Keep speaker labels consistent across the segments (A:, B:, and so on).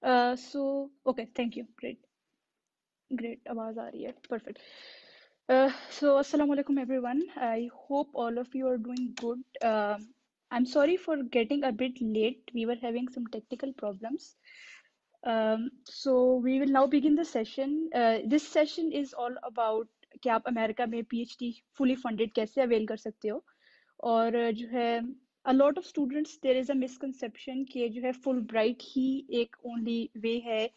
A: Okay, thank you. Great. आवाज आ रही है. Perfect. Assalamu alaikum everyone. I hope all of you are doing good. I'm sorry for getting a bit late. We were having some technical problems. So we will now begin the session. This session is all about कि आप America में PhD fully funded कैसे avail कर सकते हो. और जो है a lot of students there is a misconception कि जो है फुल ब्राइट ही एक only way है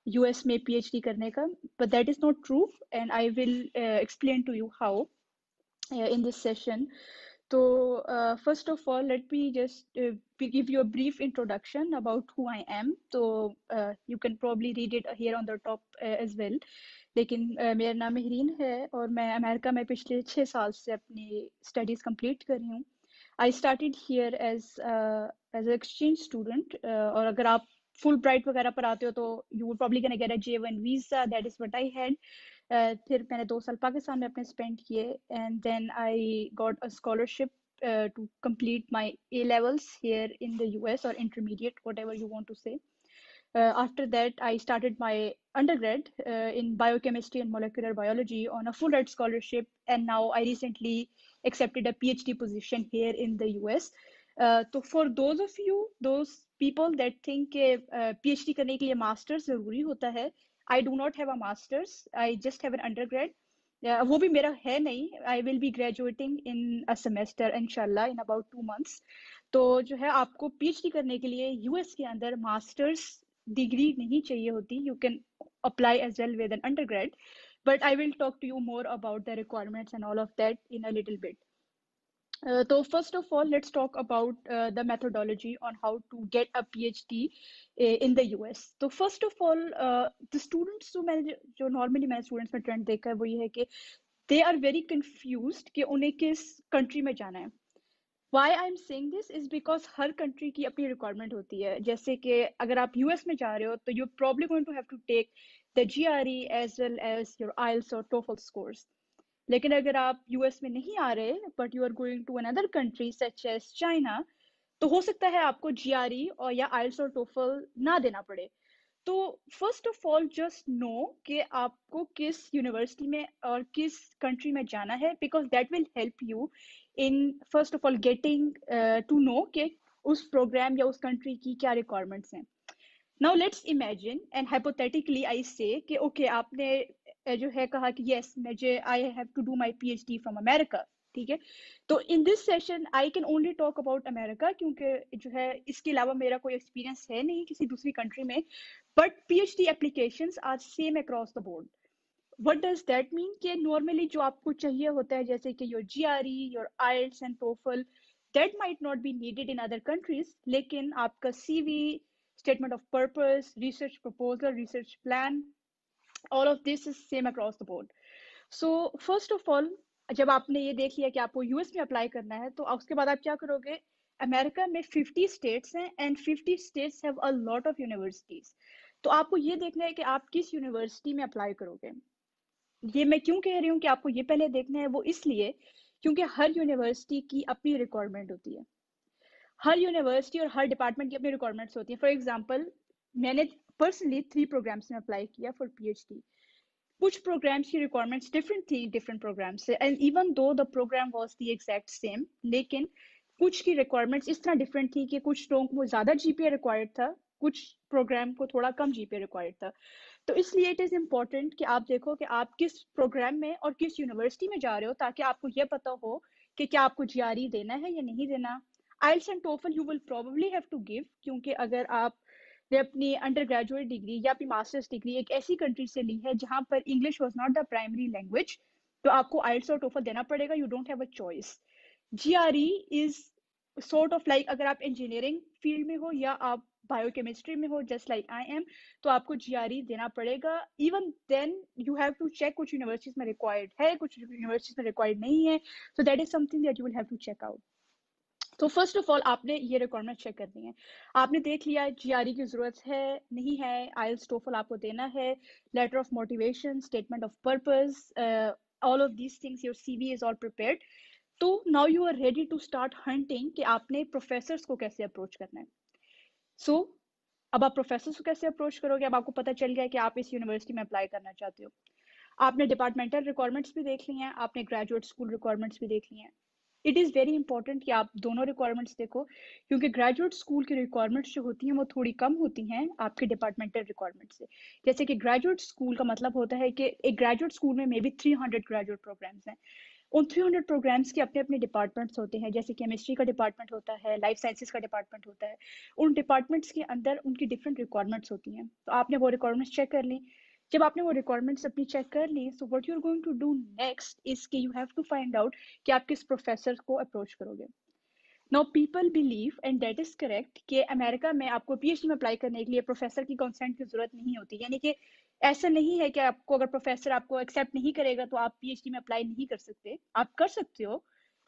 A: US में PhD करने का, but that is not true and I will explain to you how in this session. So first of all let me just give you a brief introduction about who I am. So you can probably read it here on the top as well. लेकिन मेरा नाम मेहरीन है और मैं America में पिछले 6 साल से अपनी स्टडीज़ कंप्लीट कर रही हूँ. I started here as an exchange student. और अगर आप फुल ब्राइट वगैरह पर आते हो तो you would probably gonna get a J1 visa. That is what I had. फिर मैंने 2 साल पाकिस्तान में अपने स्पेंड किए and then I got a scholarship to complete my A levels here in the US or intermediate, whatever you want to say. After that, I started my undergrad in biochemistry and molecular biology on a Fulbright scholarship, and now I recently accepted a PhD position here in the US. So for those of you, those people that think PhD करने के लिए masters जरूरी होता है, I do not have a master's. I just have an undergrad. वो भी मेरा है नहीं. I will be graduating in a semester, inshallah, in about 2 months. तो जो है आपको PhD करने के लिए US के अंदर मास्टर्स डिग्री नहीं चाहिए होती. You can apply as well with an undergrad, but I will talk to you more about the requirements and all of that in a little bit. So first of all, let's talk about the methodology on how to get a PhD in the US. तो first of all, the students जो normally मैंने students में trend देखा है वो ये है कि they are very confused कि उन्हें किस country में जाना है. Why I'm saying this is because her country की अपनी requirement होती है. जैसे कि अगर आप US में जा रहे हो तो you're probably going to have to take the GRE as well as your IELTS or TOEFL scores. लेकिन अगर आप US में नहीं आ रहे but you are going to another country such as China, तो हो सकता है आपको GRE और या IELTS और TOEFL ना देना पड़े. तो first of all just know कि आपको किस यूनिवर्सिटी में और किस कंट्री में जाना है, because that will help you in first of all getting to know कि उस प्रोग्राम या उस कंट्री की क्या रिक्वायरमेंट्स हैं. Now let's imagine and hypothetically I say कि ओके आपने जो है कहा कि यस मुझे I have to do my PhD from America. ठीक है, तो in this session I can only talk about America क्योंकि जो है इसके अलावा मेरा कोई एक्सपीरियंस है नहीं किसी दूसरी कंट्री में. But PhD applications are same across the board. What does that mean कि नॉर्मली जो आपको चाहिए होता है जैसे कि your GRE, your IELTS and TOEFL, that might not be needed in other countries, लेकिन आपका CV, statement of purpose, research proposal, research plan, all of this is same across the board. So first of all, जब आपने ये देख लिया कि आपको US में अप्लाई करना है तो उसके बाद आप क्या करोगे. अमेरिका में 50 स्टेट्स हैं and 50 states have a lot of universities. तो आपको ये देखना है कि आप किस यूनिवर्सिटी में अप्लाई करोगे. ये मैं क्यों कह रही हूँ कि आपको ये पहले देखना है, वो इसलिए क्योंकि हर यूनिवर्सिटी की अपनी रिक्वायरमेंट होती है. हर यूनिवर्सिटी और हर डिपार्टमेंट की अपनी रिक्वायरमेंट्स होती हैं. फॉर एग्जांपल मैंने पर्सनली 3 प्रोग्राम्स में अप्लाई किया फॉर पीएचडी. कुछ प्रोग्राम्स की रिक्वायरमेंट्स डिफरेंट थी डिफरेंट प्रोग्राम्स से, and even though the program was the exact same, लेकिन कुछ की रिक्वायरमेंट्स इस तरह डिफरेंट थी कि कुछ लोगों को ज़्यादा जीपीए रिक्वायर्ड था, कुछ प्रोग्राम को थोड़ा कम जीपीए रिक्वायर्ड था. तो इसलिए इट इज़ इम्पॉर्टेंट कि आप देखो कि आप किस प्रोग्राम में और किस यूनिवर्सिटी में जा रहे हो, ताकि आपको ये पता हो कि क्या आपको जीआरई देना है या नहीं देना. IELTS and TOEFL you will probably have to give, क्योंकि अगर आप ने अपनी अंडर ग्रेजुएट डिग्री या अपनी मास्टर्स डिग्री एक ऐसी कंट्री से ली है जहां पर English was not the primary language, तो आपको IELTS और TOEFL देना पड़ेगा. You don't have a choice. GRE is sort of like अगर आप इंजीनियरिंग फील्ड में हो या आप बायोकेमिस्ट्री में हो जस्ट लाइक आई एम, तो आपको GRE देना पड़ेगा. Even then you have to check कुछ यूनिवर्सिटीज में रिक्वायर्ड है, कुछ यूनिवर्सिटीज में रिक्वायर्ड नहीं है. So that is something that you will have to check out. तो फर्स्ट ऑफ ऑल आपने ये रिक्वायरमेंट चेक करनी है. आपने देख लिया जीआरई की जरूरत है नहीं है, आइल्स टोफल आपको देना है, letter of motivation, statement of purpose, all of these things, your CV is all prepared. तो now you are ready to start hunting कि आपने प्रोफेसर्स को कैसे अप्रोच करना है. सो अब आप प्रोफेसर को कैसे अप्रोच करोगे? अब आपको पता चल गया है कि आप इस यूनिवर्सिटी में अप्लाई करना चाहते हो, आपने डिपार्टमेंटल रिक्वायरमेंट्स भी देख ली हैं, आपने ग्रेजुएट स्कूल रिक्वायरमेंट्स भी देख ली हैं। इट इज़ वेरी इंपॉर्टेंट कि आप दोनों रिक्वायरमेंट्स देखो, क्योंकि ग्रेजुएट स्कूल की रिक्वायरमेंट्स जो होती हैं वो थोड़ी कम होती हैं आपके डिपार्टमेंटल रिक्वायरमेंट से। जैसे कि ग्रेजुएट स्कूल का मतलब होता है कि एक ग्रेजुएट स्कूल में मे बी 300 ग्रेजुएट प्रोग्राम्स हैं। उन 300 प्रोग्राम्स के अपने अपने डिपार्टमेंट्स होते हैं, जैसे केमिस्ट्री का डिपार्टमेंट होता है, लाइफ साइंसेज का डिपार्टमेंट होता है। उन डिपार्टमेंट्स के अंदर उनकी डिफरेंट रिक्वायरमेंट्स होती हैं, तो आपने वो रिक्वायरमेंट्स चेक कर ली। जब आपने वो रिक्वायरमेंट्स अपनी चेक कर ली, so what you are going to do next is कि you have to find out कि आप किस प्रोफेसर को अप्रोच करोगे। Now people believe and that is correct कि अमेरिका में आपको पीएचडी में अप्लाई करने के लिए प्रोफेसर की कंसेंट की जरूरत नहीं होती, यानी कि ऐसा नहीं है कि आपको अगर प्रोफेसर आपको एक्सेप्ट नहीं करेगा तो आप पीएचडी में अप्लाई नहीं कर सकते, आप कर सकते हो,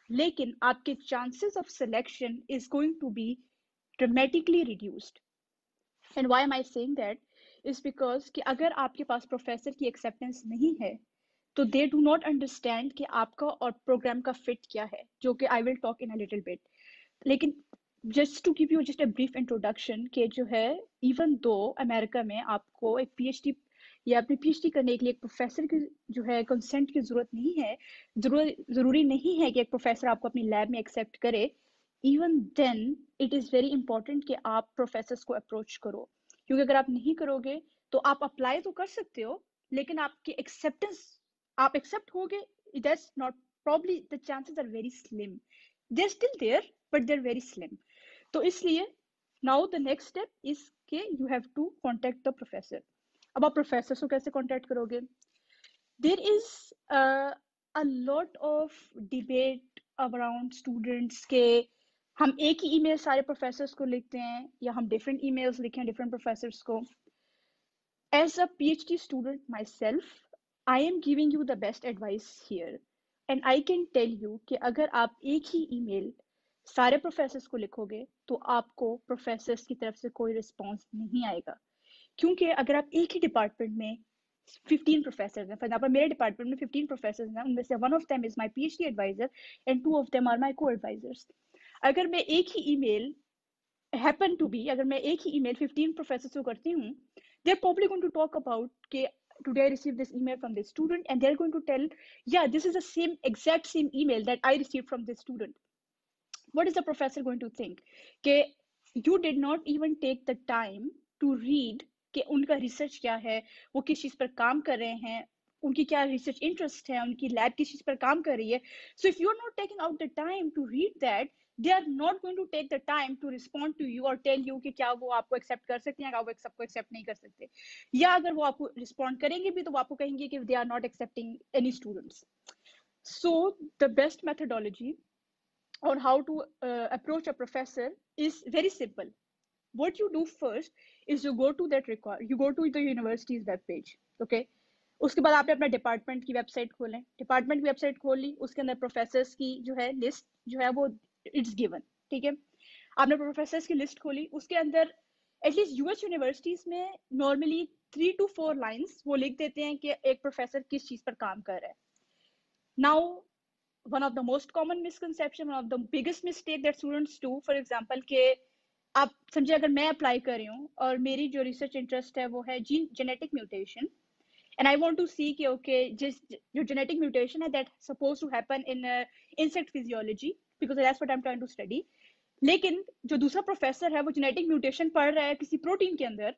A: लेकिन आपके chances of selection is going to be dramatically reduced. And why am I saying that is because कि अगर आपके पास प्रोफेसर की एक्सेप्टेंस नहीं है तो दे डू नॉट अंडरस्टैंड कि आपका और प्रोग्राम का फिट क्या है, जो कि I will talk in a little bit. लेकिन just to give you just a brief introduction के जो है, इवन दो अमेरिका में आपको एक पीएचडी या अपनी पीएचडी करने के लिए एक प्रोफेसर की जो है कंसेंट की जरूरत नहीं है, जरूरी नहीं है कि एक प्रोफेसर आपको अपनी लैब में एक्सेप्ट करे। Even then it is very important कि आप प्रोफेसर्स को अप्रोच करो, क्योंकि अगर आप नहीं करोगे तो आप अप्लाई तो कर सकते हो, लेकिन आपकी एक्सेप्टेंस, आप एक्सेप्ट होगे, that's not, probably the chances are very slim. They're still there, but they're very slim. तो इसलिए now the next step is कि you have to contact the professor. अब आप प्रोफेसर को कैसे कांटेक्ट करोगे? There is a lot of debate around students के हम एक ही ईमेल सारे प्रोफेसर्स को लिखते हैं या हम डिफरेंट ईमेल्स लिखें डिफरेंट प्रोफेसर्स को। As a PhD student myself, I am giving you the best advice here. And I can tell you कि अगर आप एक ही ईमेल सारे प्रोफेसर्स को लिखोगे तो आपको प्रोफेसर्स की तरफ से कोई रिस्पॉन्स नहीं आएगा, क्योंकि अगर आप एक ही डिपार्टमेंट में 15 प्रोफेसर हैं, फॉर एग्जाम्पल मेरे डिपार्टमेंट में 15 प्रोफेसर हैं, उनमें से one of them is my PhD advisor and two of them are my co advisors. अगर मैं एक ही ईमेल happen to be, अगर मैं एक ही email 15 प्रोफेसर को करती हूँ, they're probably going to talk about कि today I received this email from this student and they're going to tell, yeah, this is the same exact same email that I received from this student. What is the professor going to think? कि you did not even take the time to read कि उनका research क्या है, वो किस चीज़ पर काम कर रहे हैं, उनकी क्या रिसर्च इंटरेस्ट है, उनकी लैब किस चीज़ पर काम कर रही है. So if you're not taking out the time to read that, they are not going to take the time to respond to you or tell you कि क्या वो आपको एक्सेप्ट कर सकते हैं या वो सबको एक्सेप्ट नहीं कर सकते, या अगर वो आपको रिस्पॉन्ड करेंगे भी तो वो आपको कहेंगे कि they are not accepting any students. So the best methodology on how to approach a professor is very simple. What you do first is you go to the university's web page. Okay, उसके बाद आपने अपना department की website खोलें, department की website खोल ली, उसके अंदर प्रोफेसर्स की जो है लिस्ट जो है वो इट्स गिवन. ठीक है, आपने प्रोफेसर्स की लिस्ट खोली, उसके अंदर एटलीस्ट यूएस यूनिवर्सिटीज में नॉर्मली 3 to 4 लाइंस वो लिख देते हैं कि एक प्रोफेसर किस चीज पर काम कर रहा है. Now one of the most common misconception, one of the biggest mistake that students do, for example कि आप समझे अगर मैं अप्लाई कर रही हूँ और मेरी जो रिसर्च इंटरेस्ट है वो है gene genetic mutation, and I want to see कि okay just जो genetic mutation है that supposed to happen in insect physiology because that's what I'm trying to study. लेकिन जो दूसरा प्रोफेसर है वो जेनेटिक म्यूटेशन पढ़ रहा है किसी प्रोटीन के अंदर,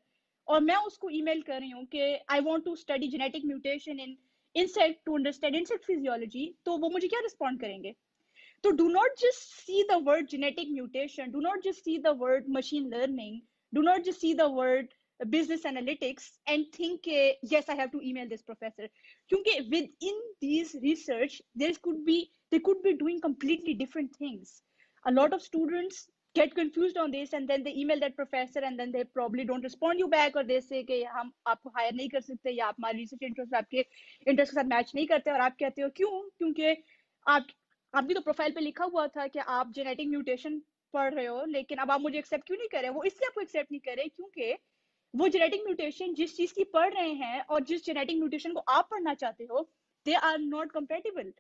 A: और मैं उसको ईमेल कर रही हूँ कि I want to study genetic mutation in insect to understand insect physiology, तो वो मुझे क्या रिस्पॉन्ड करेंगे? तो do not just see the word genetic mutation, do not just see the word machine learning, do not just see the word business analytics and think yes I have to email this professor, क्योंकि within these research they could be doing completely different things. A lot of students get confused on this and then they email that professor and then they probably don't respond you back, or they say कि हम आपको higher नहीं कर सकते या आप हमारी research interest आपके इंटरेस्ट के साथ मैच नहीं करते, और आप कहते हो क्यों? क्योंकि आप आपकी तो प्रोफाइल पे लिखा हुआ था कि आप जेनेटिक म्यूटेशन पढ़ रहे हो, लेकिन अब आप मुझे एक्सेप्ट क्यों नहीं कर रहे? वो इसलिए आपको एक्सेप्ट नहीं कर रहे क्योंकि वो जेनेटिक म्यूटेशन जिस चीज की पढ़ रहे हैं और जिस जेनेटिक म्यूटेशन को आप पढ़ना चाहते हो, दे आर नॉट कंपेटेबल.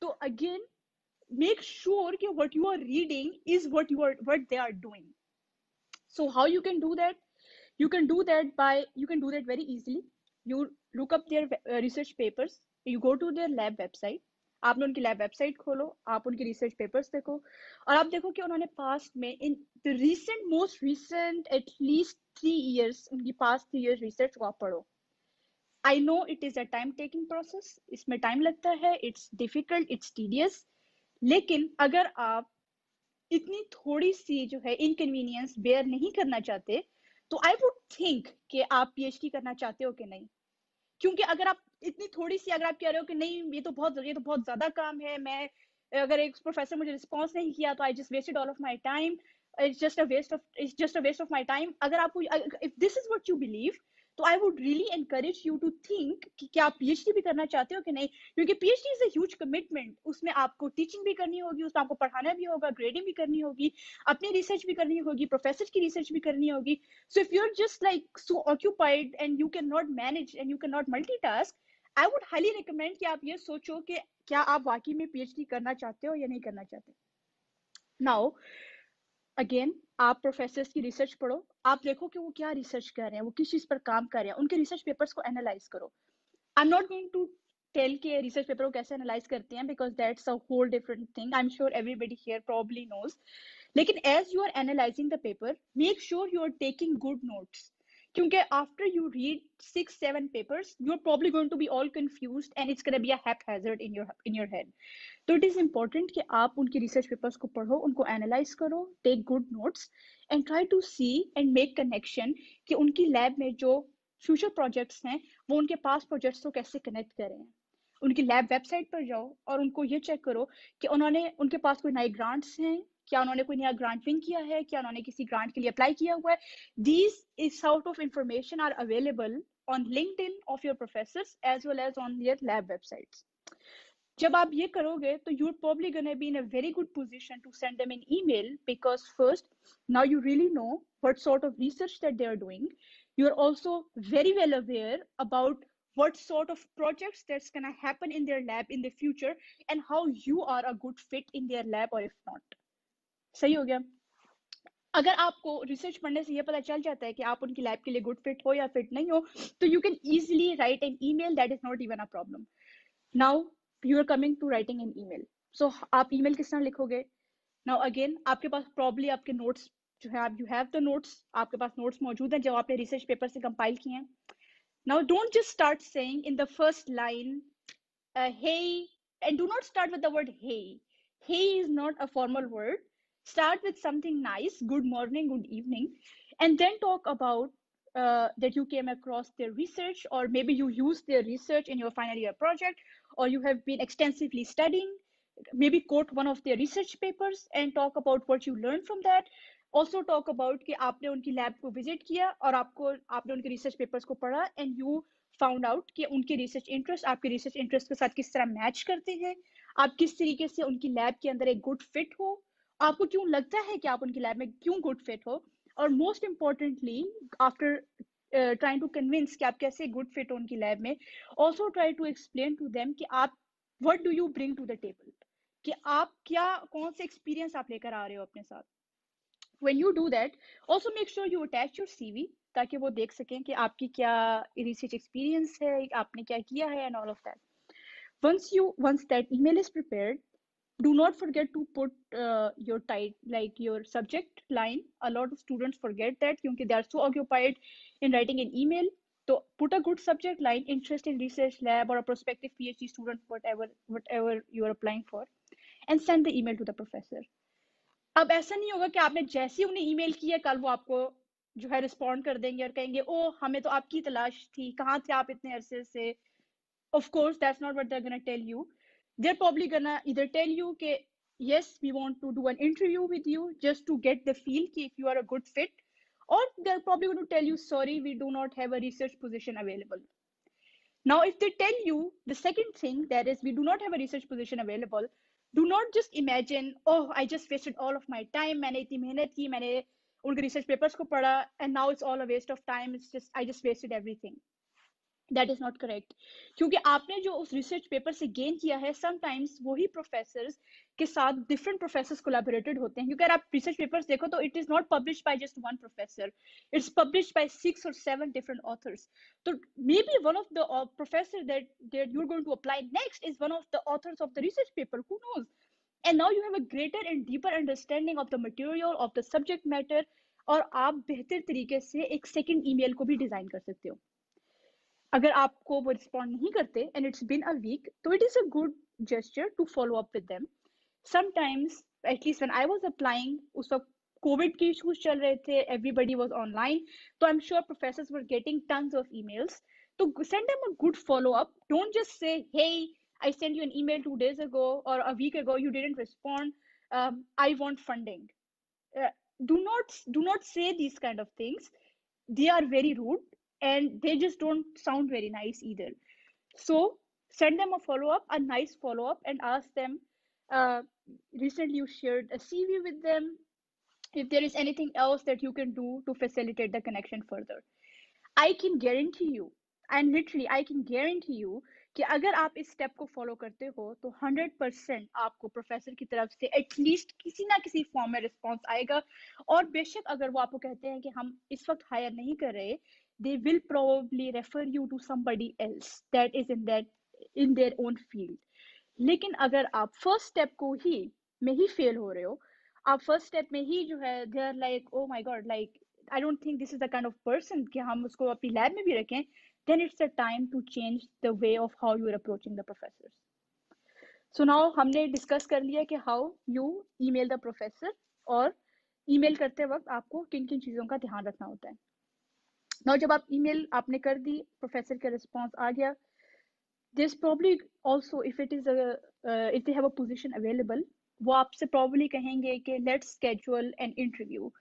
A: तो अगेन make sure कि what you are reading is what they are doing. So how you can do that? You can do that very easily. You look up their research papers. You go to their lab website. आपने उनकी lab website खोलो, आप उनके research papers देखो, और आप देखो कि उन्होंने पास्ट में in the most recent at least 3 years, उनकी पास्ट 3 years रिसर्च को आप पढ़ो. I know it is a time taking process, इसमें टाइम लगता है, इट्स डिफिकल्ट, इट्स टीडियस, लेकिन अगर आप इतनी थोड़ी सी जो है इनकन्वीनियंस बेयर नहीं करना चाहते, तो आई वुड थिंक कि आप पीएचडी करना चाहते हो कि नहीं. क्योंकि अगर आप इतनी थोड़ी सी, अगर आप कह रहे हो कि नहीं ये तो बहुत ज्यादा काम है, मैं अगर एक प्रोफेसर मुझे रिस्पॉन्स नहीं किया तो I just wasted all of my time, it's just a waste of my time. अगर आपको, if this is what you believe, तो I would really encourage you to think कि क्या आप पीएचडी भी करना चाहते हो कि नहीं. क्योंकि PhD is a huge commitment. उसमें आपको टीचिंग भी करनी होगी, उसमें आपको पढ़ाना भी होगा, ग्रेडिंग भी करनी होगी, अपनी रिसर्च भी करनी होगी, प्रोफेसर की रिसर्च भी करनी होगी. So if you're just like so occupied and you cannot manage and you cannot multitask, I would highly recommend कि आप ये सोचो कि क्या आप वाकई में पीएचडी करना चाहते हो या नहीं करना चाहते. Now, अगेन आप प्रोफेसर्स की रिसर्च पढ़ो, आप देखो कि वो क्या रिसर्च कर रहे हैं, वो किस चीज पर काम कर रहे हैं, उनके रिसर्च पेपर्स को एनालाइज करो. I am not going to tell के रिसर्च पेपर को कैसे एनालाइज करते हैं, because that's a whole different thing. I am sure everybody here probably knows. लेकिन as you are analysing the paper, make sure you are taking good notes. क्योंकि after you read 6-7 papers, you're probably going to be all confused and it's going to be a haphazard in your head. तो it is important कि आप उनके research papers को पढ़ो, उनको analyse करो, take good notes and try to see and make connection कि उनकी लैब में जो फ्यूचर प्रोजेक्ट्स हैं वो उनके पास प्रोजेक्ट्स को कैसे कनेक्ट करें. उनकी लैब वेबसाइट पर जाओ और उनको ये चेक करो कि उनके पास कोई नए ग्रांट्स हैं, क्या उन्होंने कोई नया ग्रांट विन किया है, क्या उन्होंने किसी ग्रांट के लिए अप्लाई किया हुआ है. These is sort of information are available on LinkedIn of your professors as well as on their lab websites. जब आप ये करोगे तो you're probably going to be in a very good position to send them an email, because first, now you really know what sort of research that they are doing. You're also very well aware about what sort of projects that's going to happen in their lab in the future and how you are a good fit in their lab or if not. सही हो गया. अगर आपको research पढ़ने से ये पता चल जाता है कि आप उनकी लैब के लिए गुड फिट हो या फिट नहीं हो, तो you can easily write an email. That is not even a problem. Now you are coming to writing an email. So आप ईमेल किस तरह लिखोगे. नाउ अगेन आपके पास प्रॉब्ली आपके नोट्स जो है, यू हैव द नोट्स, आपके पास नोट्स मौजूद हैं जो आपने रिसर्च पेपर से कंपाइल किए हैं. Now don't just start saying in the first line hey, and do not start with the word hey. Hey is not a formal word. Start with something nice, good morning, good evening, and then talk about that you came across their research, or maybe you used their research in your final year project, or you have been extensively studying. Maybe quote one of their research papers and talk about what you learned from that. Also talk about कि आपने उनकी lab को visit किया और आपने उनके research papers को पढ़ा एंड यू फाउंड आउट कि उनके रिसर्च इंटरेस्ट आपके रिसर्च इंटरेस्ट के साथ किस तरह मैच करते हैं, आप किस तरीके से उनकी लैब के अंदर एक गुड फिट हो, आपको क्यों लगता है कि आप उनकी लैब में क्यों गुड फिट हो, और most importantly after trying to convince कि आप कैसे गुड फिट हो उनकी लैब में, also try to explain to them कि आप what do you bring to the table, कि आप क्या कौन से एक्सपीरियंस आप लेकर आ रहे हो अपने साथ. when you do that, also make sure you attach your CV ताकि वो देख सकें कि आपकी क्या रिसर्च एक्सपीरियंस है, आपने क्या किया है and all of that. Once that email is prepared, do not forget to put your your subject line. A lot of students forget that because they are so occupied in writing an email. So put a good subject line, interest in research lab or a prospective PhD student, whatever you are applying for, and send the email to the professor. अब ऐसा नहीं होगा कि आपने जैसे ही उन्हें email किया कल वो आपको जो है रिस्पॉन्ड कर देंगे और कहेंगे ओ हमें तो आपकी तलाश थी, कहाँ थे आप इतने अरसे से. Of course that's not what they're gonna tell you. They're probably gonna either tell you कि yes we want to do an interview with you just to get the feel कि if you are a good fit, or they're probably going to tell you sorry we do not have a research position available. Now, if they tell you the second thing, that is, we do not have a research position available, do not just imagine, oh, I just wasted all of my time, मैंने इतनी मेहनत की, मैंने उनके research papers को पढ़ा, and now it's all a waste of time, I just wasted everything. That is not correct, क्योंकि आपने जो उस रिसर्च पेपर से गेन किया है, समटाइम्स वही प्रोफेसर्स के साथ डिफरेंट प्रोफेसर्स कोलैबोरेटेड होते हैं, क्योंकि अगर आप रिसर्च पेपर्स देखो तो it is not publish by just one professor, it's publish by 6 or 7 different authors. तो maybe one of the professor that you're going to apply next is one of the authors of the research paper, who knows. And now you have a greater and deeper understanding of the material, of the subject matter, और आप बेहतर तरीके से एक second email को भी design कर सकते हो. अगर आपको वो रिस्पॉन्ड नहीं करते and it's been a week, तो it is a good gesture to follow up with them. Sometimes, at least when I was applying, उस वक्त कोविड के इश्यूज चल रहे थे, एवरीबडी वाज ऑनलाइन, तो आई am sure professors were getting tons of emails. तो send them a good follow up. Don't just say, hey, I sent you an email 2 days ago or a week ago, you didn't respond, I want funding. uh, do not say these kind of things. They are very rude and they just don't sound very nice either. So send them a follow up, a nice follow up, and ask them, uh, recently you shared a CV with them, if there is anything else that you can do to facilitate the connection further. I can guarantee you, and literally I can guarantee you, कि अगर आप इस step को follow करते हो तो 100% आपको professor की तरफ से एटलीस्ट किसी ना किसी फॉर्म में रिस्पॉन्स आएगा. और बेशक अगर वो आपको कहते हैं कि हम इस वक्त हायर नहीं कर रहे, they will probably refer you to somebody else that is in their own field. लेकिन अगर आप फर्स्ट स्टेप को ही में ही फेल हो रहे हो, आप फर्स्ट स्टेप में ही जो है they are like, oh my God, like I don't think this is the kind of person कि हम उसको अपनी लैब में भी रखें, then it's a time to change the way of how you are approaching the professors. So now हमने discuss कर लिया कि how you email the professor, और ईमेल करते वक्त आपको किन किन चीज़ों का ध्यान रखना होता है. नाउ जब आप ईमेल आपने कर दी, प्रोफेसर का रिस्पॉन्स आ गया, there's probably also, if it is a if they have a position available, वो आपसे probably कहेंगे कि let's schedule an interview.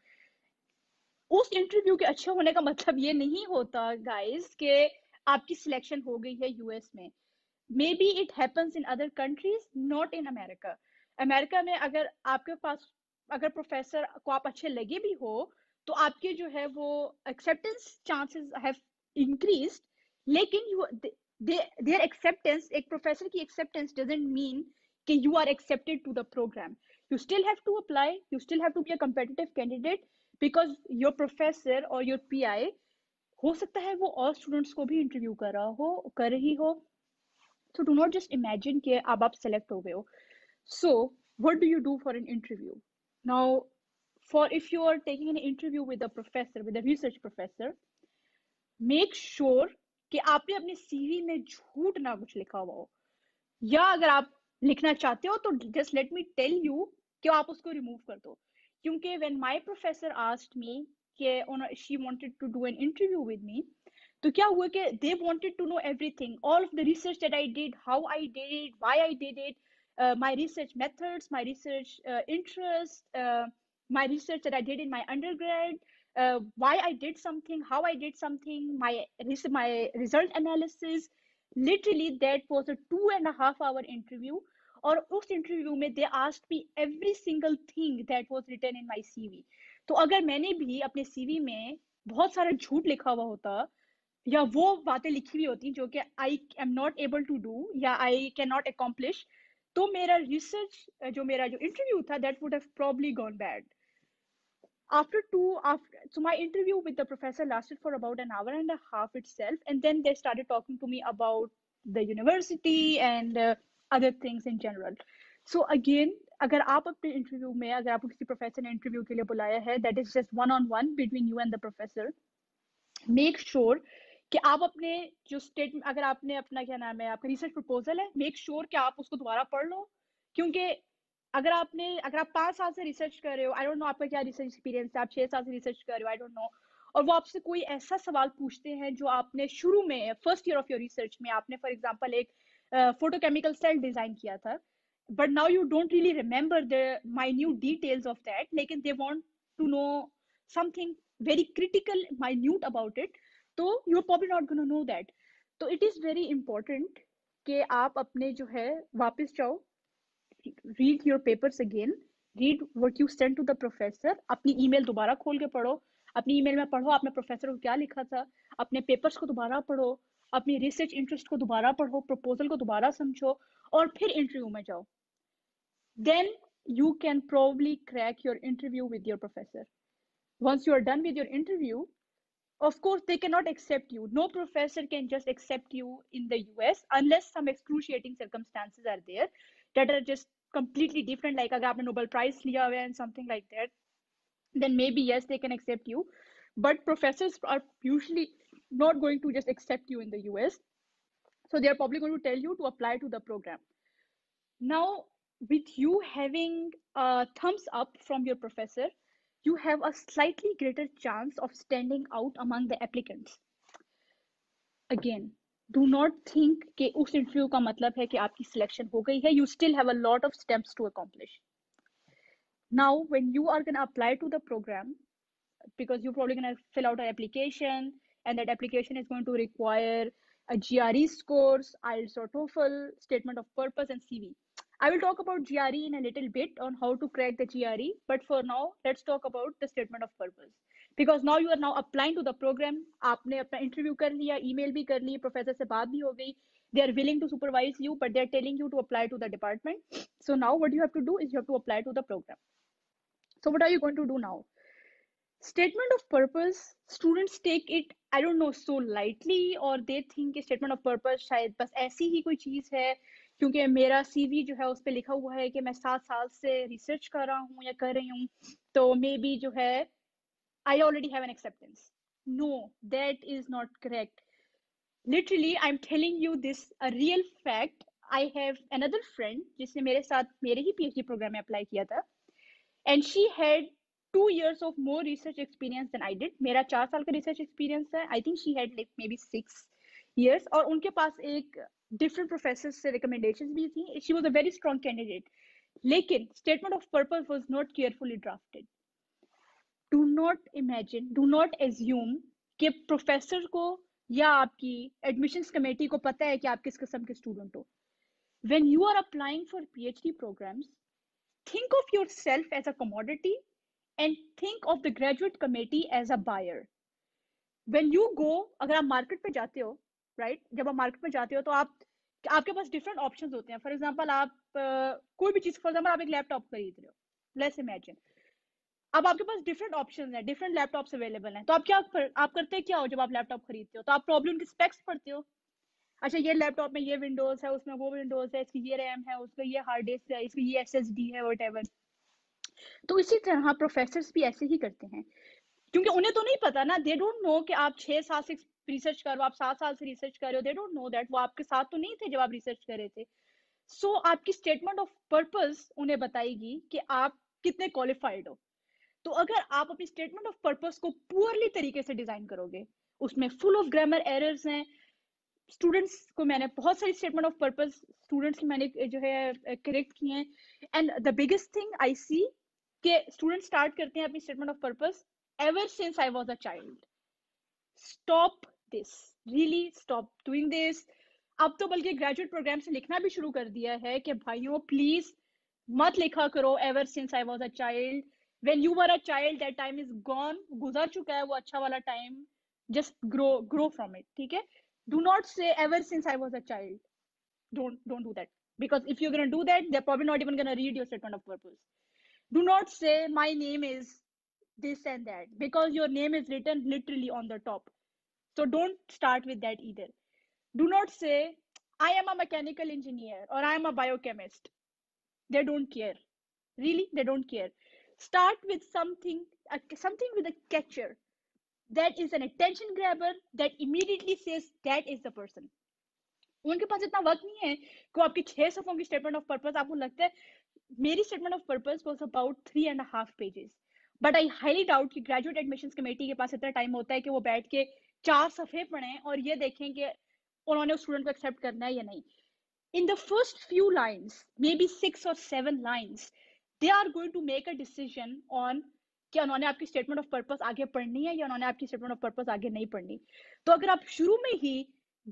A: उस इंटरव्यू के अच्छा होने का मतलब ये नहीं होता गाइस कि आपकी सिलेक्शन हो गई है यूएस में. May be it happens in other countries, not in America. America में अगर आपके पास, अगर प्रोफेसर को आप अच्छे लगे भी हो, तो आपके जो है वो एक्सेप्टेंस चांसेस हैव इंक्रीज्ड. लेकिन यू देयर एक्सेप्टेंस, एक प्रोफेसर की एक्सेप्टेंस डजंट मीन कि you are accepted to the programme. You still have to apply, you still have to be a competitive candidate, because your professor or your PI हो सकता है वो और students को भी इंटरव्यू कर रहा हो, कर रही हो. So do not just imagine कि अब आप सेलेक्ट हो गए हो. So what do you do for an interview? Now, for if you are taking an interview with a professor, with a research professor, make sure कि आपने अपने CV में झूठ ना कुछ लिखा हुआ हो, या अगर आप लिखना चाहते हो तो just let me tell you कि आप उसको रिमूव कर दो. क्योंकि when my professor asked me कि she wanted to do an interview with me, तो क्या हुआ कि they wanted to know everything, all of the research that I did, how I did it, why I did it, my research methods, my research interest, my research that I did in my undergrad, why I did something, how I did something, my result analysis. Literally that was a 2.5 hour interview. और उस interview में they asked me every single thing that was written in my CV. तो अगर मैंने भी अपने CV में बहुत सारा झूठ लिखा हुआ होता, या वो बातें लिखी हुई होती जो कि I am not able to do या आई कैन नॉट अकॉम्प्लिश, तो मेरा रिसर्च, मेरा जो इंटरव्यू था, that would have probably gone bad. So my interview with the professor lasted for about an hour and a half itself, and then they started talking to me about the university and other things in general. So again, अगर आप अपने interview में, अगर आपको किसी professor ने interview के लिए बुलाया है, that is just one on one between you and the professor, make sure कि आप अपने जो स्टेटमेंट, अगर आपने अपना क्या नाम है, आपका रिसर्च प्रपोजल है, मेक श्योर कि आप उसको दोबारा पढ़ लो. क्योंकि अगर आप 5 साल से रिसर्च कर रहे हो, आई डोंट नो आपका क्या रिसर्च एक्सपीरियंस है, आप 6 साल से रिसर्च कर रहे हो, आई डोंट नो, और वो आपसे कोई ऐसा सवाल पूछते हैं जो आपने शुरू में first year of your research में आपने फॉर एग्जांपल एक फोटोकेमिकल सेल डिजाइन किया था, but now you don't really remember the minute details of that, लेकिन they want to know something very critical, minute about it, तो you're probably not going to know that. तो it is very important कि आप अपने जो है वापस जाओ, read your papers again, read what you sent to the professor, अपनी ईमेल दोबारा खोल के पढ़ो, अपनी ईमेल में पढ़ो आपने प्रोफेसर को क्या लिखा था, अपने पेपर्स को दोबारा पढ़ो, अपनी रिसर्च इंटरेस्ट को दोबारा पढ़ो, प्रपोजल को दोबारा समझो और फिर इंटरव्यू में जाओ. Then you can probably crack your interview with your professor. Once you are done with your interview, of course they cannot accept you. No professor can just accept you in the US unless some excruciating circumstances are there that are just completely different, like agar aapne Nobel Prize liya hua and something like that, then maybe yes, they can accept you. But professors are usually not going to just accept you in the US, so they are probably going to tell you to apply to the program. Now, with you having a thumbs up from your professor, you have a slightly greater chance of standing out among the applicants. Again, do not think कि उस interview का मतलब है कि आपकी selection हो गई है. You still have a lot of steps to accomplish. Now, when you are going to apply to the program, because you're probably going to fill out an application, and that application is going to require a GRE scores, IELTS or TOEFL, statement of purpose, and CV. I will talk about GRE in a little bit on how to crack the GRE, but for now, let's talk about the statement of purpose. Because now you are now applying to the program, आपने अपना interview कर लिया, email भी कर ली, professor से बात भी हो गई, they are willing to supervise you, but they are telling you to apply to the department. So now what you have to do is you have to apply to the program. So what are you going to do now? Statement of purpose, students take it, I don't know, so lightly, or they think statement of purpose शायद बस ऐसी ही कोई चीज है क्योंकि मेरा CV जो है उस पे लिखा हुआ है कि मैं 7 साल से रिसर्च कर रहा हूँ या कर रही हूँ, तो मे बी जो है I already have an acceptance. No, that is not correct. Literally, I'm telling you this a real fact. I have another friend जिसने मेरे साथ मेरे ही PhD प्रोग्राम में अप्लाई किया था, and she had 2 years of more research experience than I did. मेरा 4 साल का research experience है. I think she had like maybe 6 years. और उनके पास एक different professors से recommendations भी थी. She was a very strong candidate. लेकिन statement of purpose was not carefully drafted. Do not imagine, do not assume कि professor को या आपकी एडमिशंस कमेटी को पता है कि आप किस किस्म के स्टूडेंट हो. When you are applying for PhD programs, think of yourself as a commodity and think of the graduate committee as a buyer. When you go, अगर आप मार्केट पे जाते हो, राइट, जब आप मार्केट में जाते हो तो आपके पास डिफरेंट ऑप्शंस होते हैं. फॉर एग्जांपल आप कोई भी चीज, फॉर एग्जांपल आप एक लैपटॉप खरीद रहे हो, लेट्स इमेजिन. अब आपके पास डिफरेंट ऑप्शंस हैं, डिफरेंट लैपटॉप्स अवेलेबल हैं, तो आप करते क्या हो जब आप लैपटॉप खरीदते हो? तो आप प्रॉब्लम की स्पेक्स पढ़ते हो. अच्छा, ये लैपटॉप में ये विंडोज है, उसमें वो विंडोज है, इसकी ये रैम है, उसका ये हार्ड डिस्क है, इसकी ये SSD है, व्हाटएवर. तो इसी तरह प्रोफेसर्स भी ऐसे ही करते हैं, क्योंकि उन्हें तो नहीं पता ना. दे डोंट नो कि आप 6 साल से रिसर्च कर रहे हो, आप 7 साल से रिसर्च कर रहे हो. They don't know that. वो आपके साथ तो नहीं थे जब आप रिसर्च कर रहे थे. सो आपकी स्टेटमेंट ऑफ पर्पस उन्हें बताएगी कि आप कितने क्वालिफाइड हो. तो अगर आप अपनी स्टेटमेंट ऑफ पर्पस को पुअरली तरीके से डिजाइन करोगे, उसमें फुल ऑफ ग्रामर एरर्स हैं. स्टूडेंट्स को मैंने बहुत सारी स्टेटमेंट ऑफ पर्पस स्टूडेंट्स की मैंने जो है करेक्ट की हैं. And the biggest thing I see कि स्टूडेंट स्टार्ट करते हैं अपनी statement of purpose, ever since I was a child. Stop this, really stop doing this. अब तो बल्कि ग्रेजुएट प्रोग्राम से लिखना भी शुरू कर दिया है कि भाइयों प्लीज मत लिखा करो ever since I was a child. When you were a child that time is gone, गुजर चुका है वो अच्छा वाला time. Just grow from it. ठीक है? Do not say ever since I was a child. Don't do that, because if you're going to do that, they're probably not even going to read your statement of purpose. Do not say my name is this and that, because your name is written literally on the top. So don't start with that either. Do not say I am a mechanical engineer or I am a biochemist. They don't care. Really, they don't care. Start with something with a catcher that is an attention grabber, that immediately says that is the person. उनके पास इतना वक्त नहीं है कि आपकी 6 सफ़ों की statement of purpose, आपको लगता है मेरी statement of purpose was about 3.5 pages, but I highly doubt कि ग्रेजुएट एडमिशंस कमेटी के पास इतना टाइम होता है कि वो बैठ के 4 सफ़े पढ़ें और ये देखें कि उन्होंने उस स्टूडेंट को एक्सेप्ट करना है या नहीं. In the first few lines, maybe 6 or 7 lines, they are going to make a decision on कि उन्होंने आपकी स्टेटमेंट ऑफ पर्पस आगे पढ़नी है या उन्होंने आपकी स्टेटमेंट ऑफ पर्पस आगे नहीं पढ़नी. तो अगर आप शुरू में ही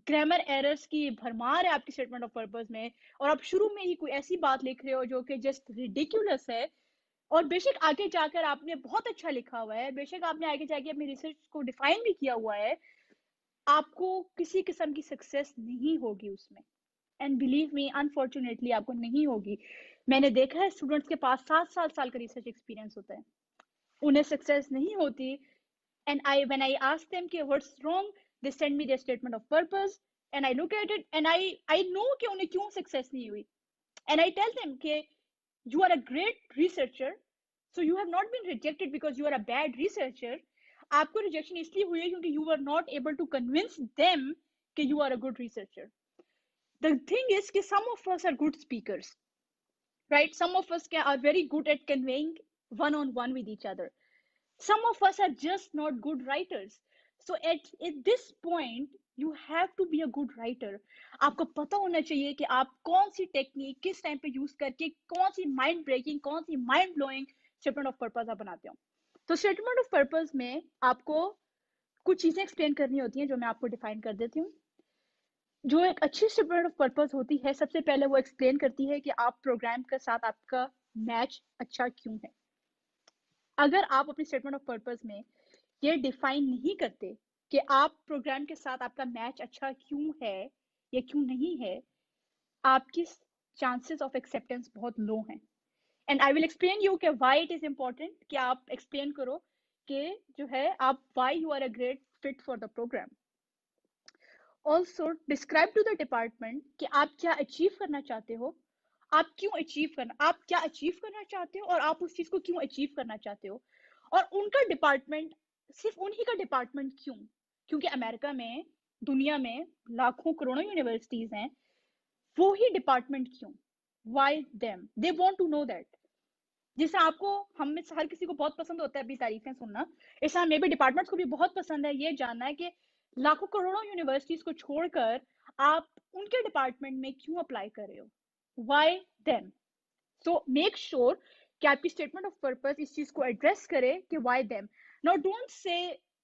A: ग्रामर एरर्स की भरमार है आपकी स्टेटमेंट ऑफ पर्पस में, और आप शुरू में ही कोई ऐसी बात लिख रहे हो जो कि जस्ट रिडिकुलस है, और बेशक आगे जाकर आपने बहुत अच्छा लिखा हुआ है, बेशक आपने आगे जाके अपनी रिसर्च को डिफाइन भी किया हुआ है, आपको किसी किस्म की सक्सेस नहीं होगी उसमें, एंड बिलीव मी अनफॉर्चुनेटली आपको नहीं होगी। मैंने देखा है स्टूडेंट्स के पास 7 साल का रिसर्च एक्सपीरियंस होता है, उन्हें सक्सेस नहीं होती। And I when I ask them कि what's wrong, they send me their statement of purpose and I look at it and I know कि उन्हें क्यों सक्सेस नहीं हुई। एंड आई टेल देम कि you are a great researcher, so you have not been rejected because you are a bad researcher. आपको rejection इसलिए हुई है क्योंकि you were not able to convince them कि you are a good researcher. The thing is कि some of us are good speakers, right? Some of us are very good at conveying one-on-one with each other. Some of us are just not good writers. So at this point you have to be a good writer. आपको पता होना चाहिए कि आप कौन सी technique किस time पे यूज करके कौन सी माइंड ब्रेकिंग कौन सी mind blowing statement of purpose आप बनाते हो। तो स्टेटमेंट ऑफ पर्पस में आपको कुछ चीजें एक्सप्लेन करनी होती हैं जो मैं आपको डिफाइन कर देती हूँ। जो एक अच्छी स्टेटमेंट ऑफ पर्पस होती है, सबसे पहले वो एक्सप्लेन करती है कि आप प्रोग्राम के साथ आपका मैच अच्छा क्यों है। अगर आप अपनी स्टेटमेंट ऑफ पर्पस में ये डिफाइन नहीं करते कि आप प्रोग्राम के साथ आपका मैच अच्छा क्यों है या क्यों नहीं है, आपकी चांसेस ऑफ एक्सेप्टेंस बहुत लो हैं। And I will explain you कि व्हाई इट इज इम्पोर्टेंट कि आप एक्सप्लेन करो कि जो है आप why you are a great fit for the programme. Also describe to the department कि आप क्या अचीव करना चाहते हो, आप क्यों अचीव करना, आप क्या अचीव करना चाहते हो और आप उस चीज को क्यों अचीव करना चाहते हो। और उनका डिपार्टमेंट, सिर्फ उन्हीं का डिपार्टमेंट क्यों, क्योंकि अमेरिका में, दुनिया में लाखों करोड़ों यूनिवर्सिटीज हैं, वो ही डिपार्टमेंट क्यों, why them, they want to know that. जैसे आपको, हम में से हर किसी को बहुत पसंद होता है अपनी तारीफें सुनना, ऐसा मे बी डिपार्टमेंट्स को भी बहुत पसंद है ये जानना है कि लाखों करोड़ों यूनिवर्सिटीज को छोड़कर आप उनके डिपार्टमेंट में क्यों अप्लाई कर रहे हो, why them. So make sure कि आपकी स्टेटमेंट ऑफ पर्पस इस चीज को एड्रेस करे कि why them. Now don't say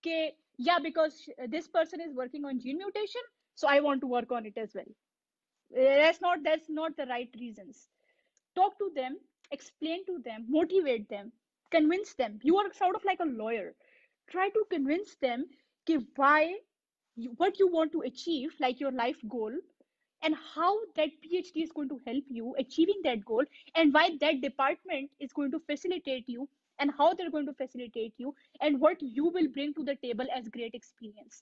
A: कि या because this person is working on gene mutation so I want to work on it as well. That's not the right reasons. Talk to them, explain to them, motivate them, convince them. You are sort of like a lawyer. Try to convince them why what you want to achieve, like your life goal, and how that PhD is going to help you achieving that goal, and why that department is going to facilitate you, and how they're going to facilitate you, and what you will bring to the table as great experience.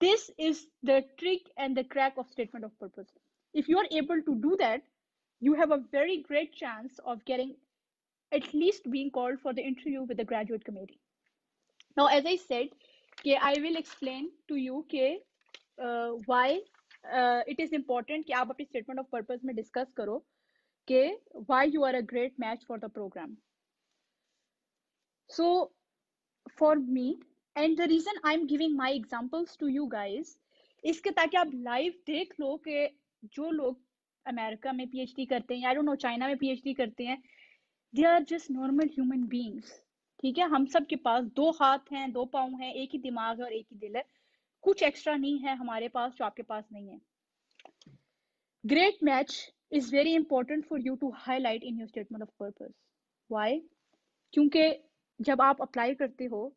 A: This is the trick and the crack of statement of purpose. If you are able to do that, you have a very great chance of getting at least being called for the interview with the graduate committee. Now, as I said, I will explain to you why it is important कि आप अपनी statement of purpose में discuss करो why you are a great match for the program. So, for me, and the reason I'm giving my examples to you guys इसके ताकि आप live देख लो कि जो लोग अमेरिका में पीएचडी करते हैं, आई डोंट नो चाइना में पीएचडी करते हैं, they are just normal human beings. ठीक है, हम सब के पास 2 हाथ हैं, 2 पाँव हैं, एक ही दिमाग है और एक ही दिल है, कुछ एक्स्ट्रा नहीं है हमारे पास जो आपके पास नहीं है। Great match is very important for you to highlight in your statement of purpose. Why? क्योंकि जब आप अप्लाई करते हो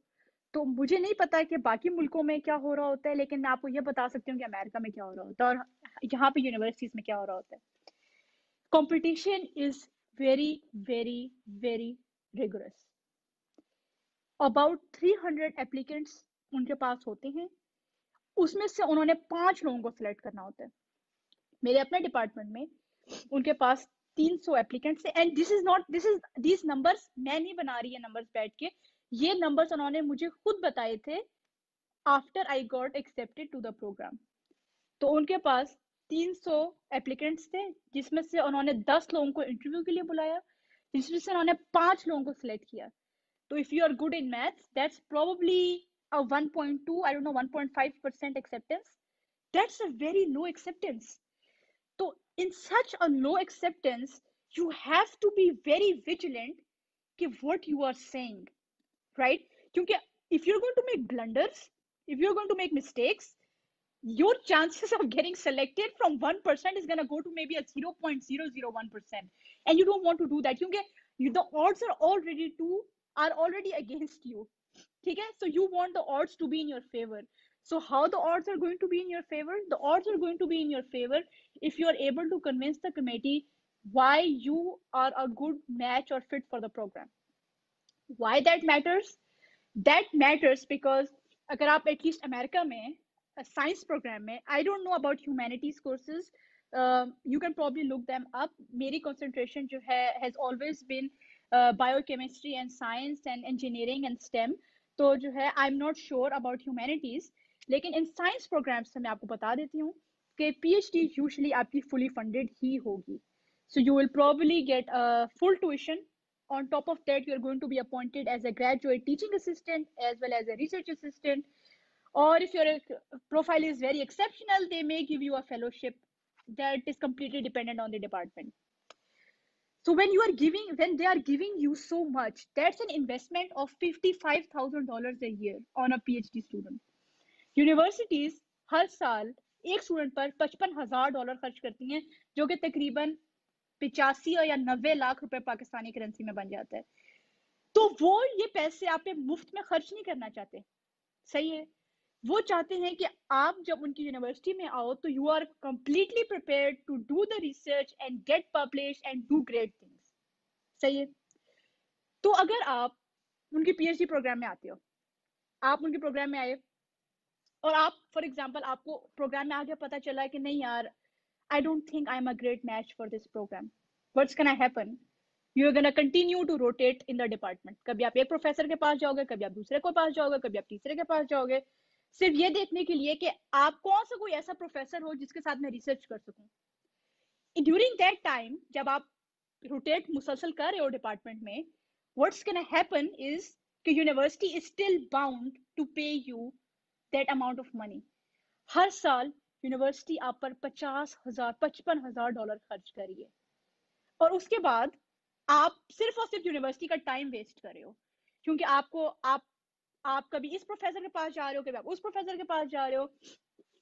A: तो मुझे नहीं पता कि बाकी मुल्कों में क्या हो रहा होता है, लेकिन मैं आपको ये बता सकती हूँ कि अमेरिका में क्या हो रहा होता है और यहाँ पे यूनिवर्सिटीज में क्या हो रहा होता है। Competition is very very very rigorous. About 300 applicants उनके पास होते हैं, उसमें से उन्होंने 5 लोगों को सिलेक्ट करना होता है। मेरे अपने डिपार्टमेंट में उनके पास 300 एप्लीकेंट्स थे, एंड दिस नंबर्स मैं नहीं बना रही है नंबर्स बैठ के, ये नंबर्स उन्होंने मुझे खुद बताए थे after I got accepted to the programme. तो उनके पास 300 एप्लीकेंट्स थे, जिसमें से उन्होंने 10 लोगों को इंटरव्यू के लिए बुलाया, जिसमें से उन्होंने 5 लोगों को सिलेक्ट किया। तो if you are good in maths, that's probably a 1.2, I don't know, 1.5% acceptance. That's a very low acceptance. So in such a low acceptance, you have to be very vigilant कि what you are saying, right? क्योंकि if you're going to make blunders, if you're going to make mistakes, your chances of getting selected from 1% is going to go to maybe a 0.001%, and you don't want to do that क्योंकि the odds are already against you. ठीक है, so you want the odds to be in your favor. So how the odds are going to be in your favor? The odds are going to be in your favor if you are able to convince the committee why you are a good match or fit for the program. Why that matters? That matters because अगर आप at least America में science programme में, I don't know about humanities courses, you can probably look them up. मेरी concentration जो है has always been biochemistry and science and engineering and STEM. तो जो है I am not sure about humanities, लेकिन in science programmes से मैं आपको बता देती हूँ कि पीएचडी यूजुअली आपकी फुली फंडेड ही होगी. So you will probably get a full tuition. On top of that, you're going to be appointed as a graduate teaching assistant as well as a research assistant. Or if your profile is very exceptional, they may give you a fellowship that is completely dependent on the department. So when they are giving you so much, that's an investment of $55,000 a year on a PhD student. Universities हर साल एक student पर $55,000 खर्च करती हैं, जो कि तकरीबन 85 या 90 लाख रुपए पाकिस्तानी करेंसी में बन जाता है. तो वो ये पैसे आप पे मुफ्त में खर्च नहीं करना चाहते, सही है. वो चाहते हैं कि आप जब उनकी यूनिवर्सिटी में आओ तो you are completely prepared to do the research and get publish and do great things, सही है. तो अगर आप उनके पीएचडी प्रोग्राम में आते हो, आप उनके प्रोग्राम में आए और आप फॉर एग्जांपल आपको प्रोग्राम में आगे पता चला कि नहीं यार, I don't think I'm a great match for this program. What's gonna happen? You're gonna continue to rotate in the department. कभी आप एक प्रोफेसर के पास जाओगे, कभी आप दूसरे के पास जाओगे, कभी आप तीसरे के पास जाओगे, सिर्फ ये देखने के लिए कि आप कौन सा कोई ऐसा प्रोफेसर हो जिसके साथ मैं रिसर्च कर सकूं. During that time, जब आप रोटेट मुसलसल कर रहे हो डिपार्टमेंट में, what's gonna happen is कि university is still bound to pay you that amount of money. हर साल यूनिवर्सिटी आप पर $55,000 खर्च करिए और उसके बाद आप सिर्फ और सिर्फ यूनिवर्सिटी का टाइम वेस्ट कर रहे हो, क्योंकि आप कभी इस प्रोफेसर के पास जा रहे हो, कभी आप उस प्रोफेसर के पास जा रहे हो.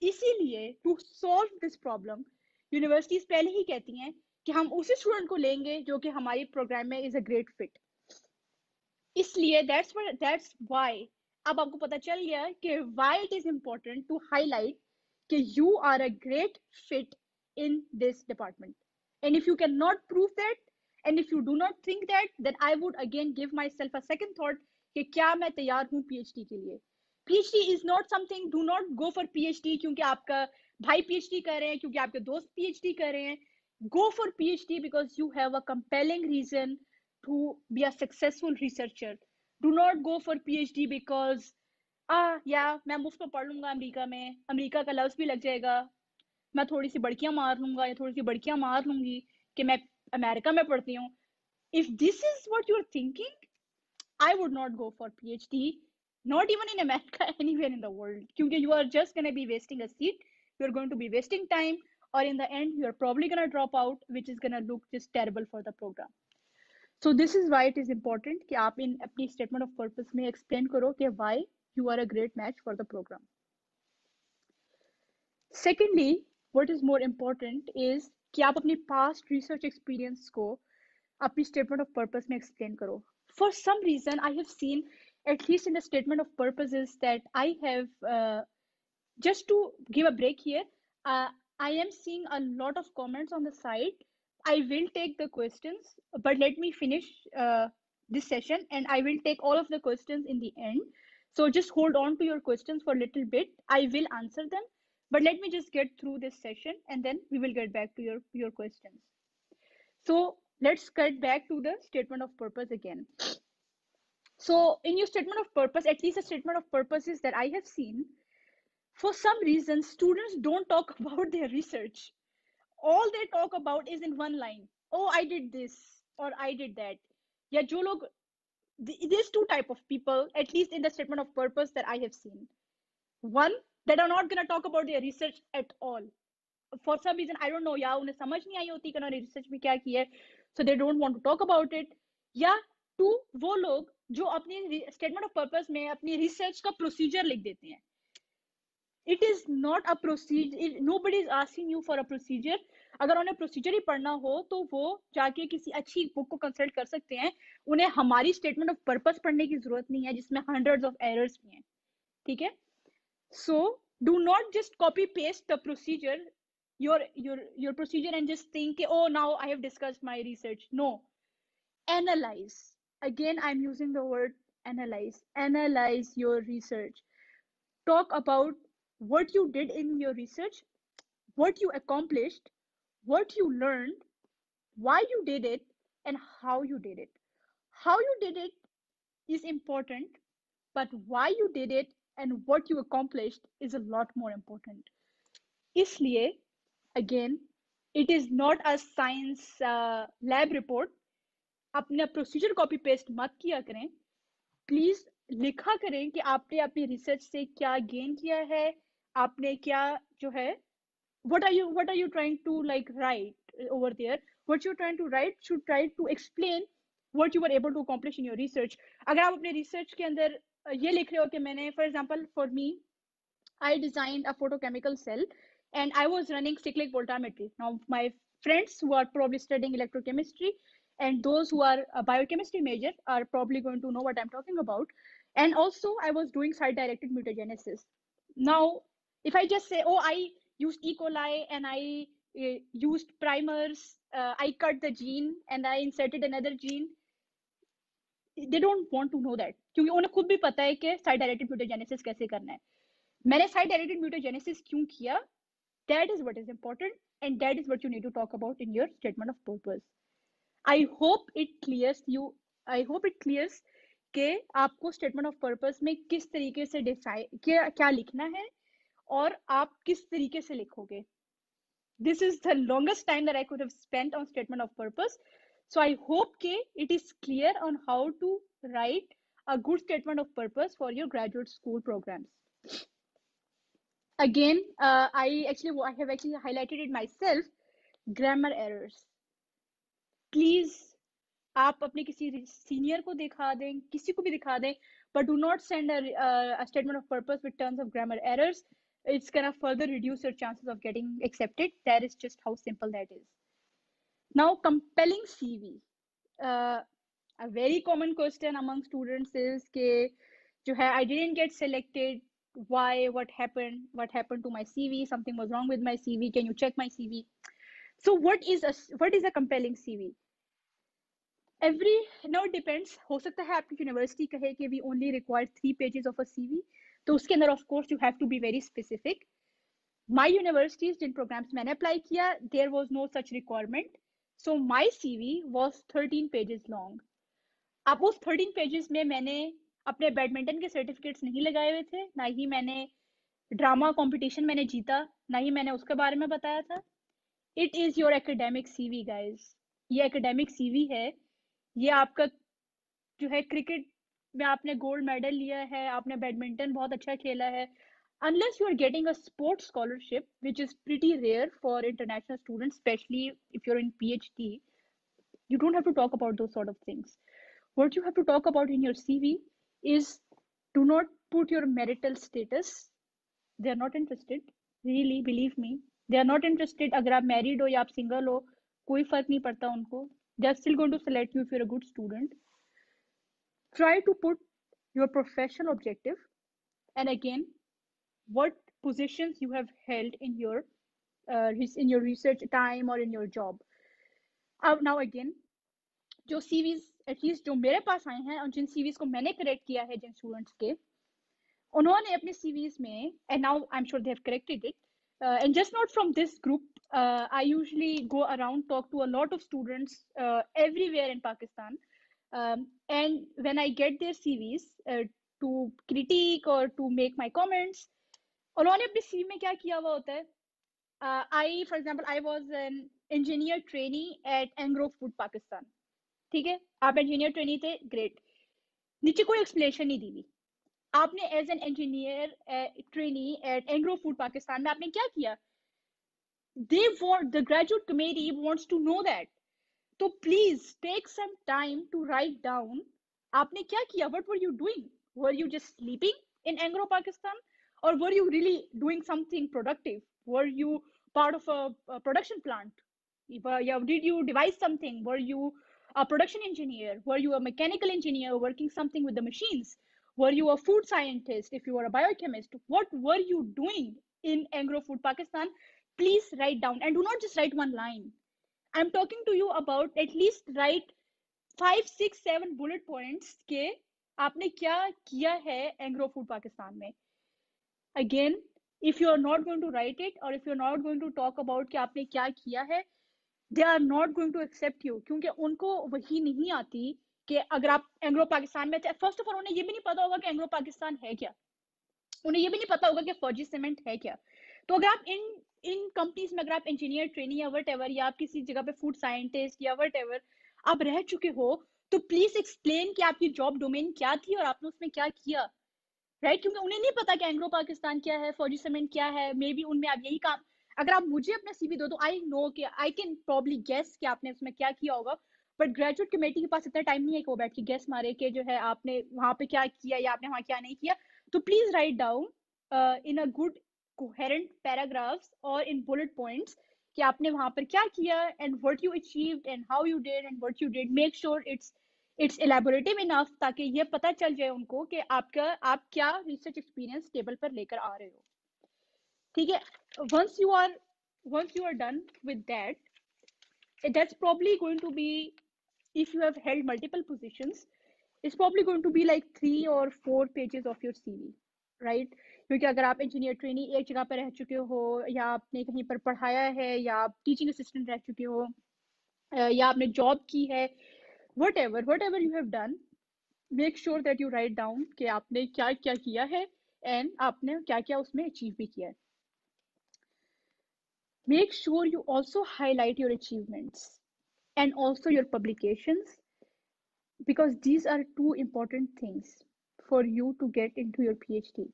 A: इसीलिए to solve this problem universities पहले ही कहती हैं कि हम उसी स्टूडेंट को लेंगे जो कि हमारी प्रोग्राम में इज अ ग्रेट फिट. इसलिए दैट्स व्हाई अब आपको पता चल गया कि why it is important to highlight कि you are a great fit in this department. And if you cannot prove that, and if you do not think that, then I would again give myself a second thought कि क्या मैं तैयार हूँ PhD के लिए. PhD is not something, do not go for PhD क्योंकि आपका भाई PhD कर रहे हैं, क्योंकि आपके दोस्त PhD कर रहे हैं. Go for PhD because you have a compelling reason to be a successful researcher. Do not go for PhD because या मैं मुफ्त में पढ़ लूंगा अमेरिका में, अमेरिका का लफ्ज भी लग जाएगा, मैं थोड़ी सी बड़कियां मार लूंगा या थोड़ी सी बड़कियां मार लूंगी कि मैं अमेरिका में पढ़ती हूँ. If this is what you are thinking, I would not go for PhD, not even in America, anywhere in the world, क्योंकि you are just gonna be wasting a seat, you are going to be wasting time, और in the end you are probably gonna drop out, which is gonna look just terrible for the programme. So this is why it is important कि आप इन अपनी statement of purpose में explain करो कि why you are a great match for the program. Secondly, what is more important is कि आप अपनी past research experience को अपनी statement of purpose में explain करो. For some reason, I have seen, at least in the statement of purposes that I have, just to give a break here, I am seeing a lot of comments on the site. I will take the questions, but let me finish this session and I will take all of the questions in the end. So just hold on to your questions for a little bit. I will answer them, but let me just get through this session and then we will get back to your questions. So let's get back to the statement of purpose again. So in your statement of purpose, at least the statement of purposes that I have seen, for some reason, students don't talk about their research. All they talk about is in one line. Oh, I did this or I did that. Yeah, जो लोग, there's two type of people, at least in the statement of purpose that I have seen. One, that are not gonna talk about their research at all. For some reason, I don't know, या उन्हें समझ नहीं आई होती कि उन्होंने research में क्या किया है, so they don't want to talk about it. या two, वो लोग जो अपनी statement of purpose में अपनी research का procedure लिख देते हैं. It is not a procedure. Nobody is asking you for a procedure. अगर उन्हें प्रोसीजर ही पढ़ना हो तो वो जाके किसी अच्छी बुक को कंसल्ट कर सकते हैं. उन्हें हमारी स्टेटमेंट ऑफ पर्पस पढ़ने की जरूरत नहीं है जिसमें हंड्रेड्स ऑफ एरर्स भी हैं. ठीक है. So do not just copy paste the procedure, your procedure, and just think, oh, now I have discussed my research. No, analyze. Again, I'm using the word analyze. Analyze your research. Talk about what you did in your research, what you accomplished, what you learned, why you did it, and how you did it. How you did it is important, but why you did it and what you accomplished is a lot more important. इसलिए again, it is not a science lab report. अपना procedure copy paste मत किया करें, please लिखा करें कि आपने अपनी रिसर्च से क्या गेन किया है, आपने क्या जो है, what are you trying to like write over there, what you're trying to write should try to explain what you were able to accomplish in your research. अगर आप अपने रिसर्च के अंदर ये लिख रहे हो कि मैंने, for example for me, I designed a photochemical cell and I was running cyclic voltammetry. Now, my friends who are probably studying electrochemistry and those who are a biochemistry major are probably going to know what I'm talking about. And also, I was doing site directed mutagenesis. Now, if I just say, oh, I used E. coli and I used primers, I cut the gene and I inserted another gene, they don't want to know that. क्योंकि उन्हें खुद भी पता है कि site directed mutagenesis कैसे करना है. मैंने साइट डायरेक्टेड म्यूटाजेनेसिस क्यों किया? That is what is important, and that is what you need to talk about in your statement of purpose. I hope it clears you. I hope it clears कि आपको statement of purpose में किस तरीके से define क्या लिखना है और आप किस तरीके से लिखोगे. This is the longest time that I could have spent on statement of purpose. So I hope it is clear on how to write a good statement of purpose for your graduate school programs. Again, I have actually highlighted it myself. Grammar errors. Please, आप अपने किसी senior को दिखा दें, किसी को भी दिखा दें, but do not send a statement of purpose with tons of grammar errors. It's gonna further reduce your chances of getting accepted. That is just how simple that is. Now, compelling CV. A very common question among students is कि जो है, I didn't get selected. Why? What happened? What happened to my CV? Something was wrong with my CV. Can you check my CV? So what is a compelling CV? Now it depends. हो सकता है आपकी university कहे कि we only require 3 pages of a CV. तो उसके अंदर of course you have to be very specific. My universities, Jin programs मैंने apply किया, there was no such requirement. So my CV was 13 pages long. अब उस 13 pages में मैंने अपने बैडमिंटन के सर्टिफिकेट्स नहीं लगाए हुए थे, ना ही मैंने ड्रामा कंपटीशन मैंने जीता, ना ही मैंने उसके बारे में बताया था. It is your academic CV guys. ये एकेडमिक सीवी है. ये आपका जो है, क्रिकेट में आपने गोल्ड मेडल लिया है, आपने बैडमिंटन बहुत अच्छा खेला है, unless you are getting a sports scholarship, which is pretty rare for international students, especially if you're in PhD, you don't have to talk about those sort of things. What you have to talk about in your CV is, do not put your marital status. They are not interested. Really, believe me, they are not interested. अगर आप married हो या आप single हो, कोई फर्क नहीं पड़ता उनको. They are still going to select you if you're a good student. Try to put your professional objective, and again, what positions you have held in your research time or in your job. Now again, जो CVs at least जो मेरे पास आए हैं और जिन CVs को मैंने correct किया है जिन स्टूडेंट्स के, उन्होंने अपने सीवीज में, and now I am sure they have corrected it, and just not from this group, I usually go around, talk to a lot of students everywhere in Pakistan, and when I get their CVs to critique or to make my comments, उन्होंने अपने CV में क्या किया हुआ होता है. For example, I was an engineer trainee at Angro Food Pakistan. ठीक है, आप इंजीनियर ट्रेनी थे, ग्रेट. नीचे कोई एक्सप्लेनेशन नहीं दी हुई. आपने as an engineer trainee at Engro Food Pakistan में आपने क्या किया? The graduate committee wants to know that. So please take some time to write down आपने क्या किया. What were you doing? Were you just sleeping in Angro Pakistan, or were you really doing something productive? Were you part of a production plant? Did you devise something? Were you a production engineer? Were you a mechanical engineer working something with the machines? were you a food scientist, if you were a biochemist, what were you doing in Agro Food Pakistan? Please write down, and do not just write one line. I'm talking to you about at least write 5, 6, 7 bullet points के आपने क्या किया है agro food Pakistan में. Again, if you are not going to write it or if you are not going to talk about कि आपने क्या किया है, they are not going to accept you, क्योंकि उनको वही नहीं आती कि अगर आप एंग्लो पाकिस्तान में थे. फर्स्ट ऑफ ऑल उन्हें ये भी नहीं पता होगा कि एंग्लो पाकिस्तान है क्या, उन्हें ये भी नहीं पता होगा कि फौजी सीमेंट है क्या. तो अगर आप इन कंपनीज में अगर आप इंजीनियर ट्रेनिंग या वट एवर, या आप किसी जगह पे फूड साइंटिस्ट या वट एवर आप रह चुके हो, तो प्लीज एक्सप्लेन कि आपकी जॉब डोमेन क्या थी और आपने उसमें क्या किया, राइट? क्योंकि उन्हें नहीं पता कि एंग्लो पाकिस्तान क्या है, फौजी सीमेंट क्या है. मे बी उनमें आप यही काम, अगर आप मुझे अपना सीवी दो तो आई नो कि आई कैन प्रॉब्ली गेस कि आपने उसमें क्या किया होगा, बट ग्रेजुएट कमेटी के पास इतना टाइम नहीं है कि वो बैठ के गेस मारे कि जो है आपने वहां पे क्या किया या आपने वहां क्या नहीं किया. तो please write down in a good coherent paragraphs और इन बुलेट पॉइंट्स कि आपने वहां पर क्या किया and what you achieved and how you did and what you did. Make sure it's elaborative enough ताकि ये पता चल जाए उनको कि आप क्या रिसर्च एक्सपीरियंस टेबल पर लेकर आ रहे हो. ठीक है? once you are done with that's probably going to be, if you have held multiple positions, it's probably going to be like 3 or 4 pages of your CV, right? क्योंकि अगर आप engineer training एक जगह पर रह चुके हो, या आपने कहीं पर पढ़ाया है, या आप टीचिंग असिस्टेंट रह चुके हो, या आपने जॉब की है, whatever you have done, make sure that you write down कि आपने क्या क्या किया है and आपने क्या क्या उसमें अचीव भी किया है. Make sure you also highlight your achievements and also your publications, because these are two important things for you to get into your PhD.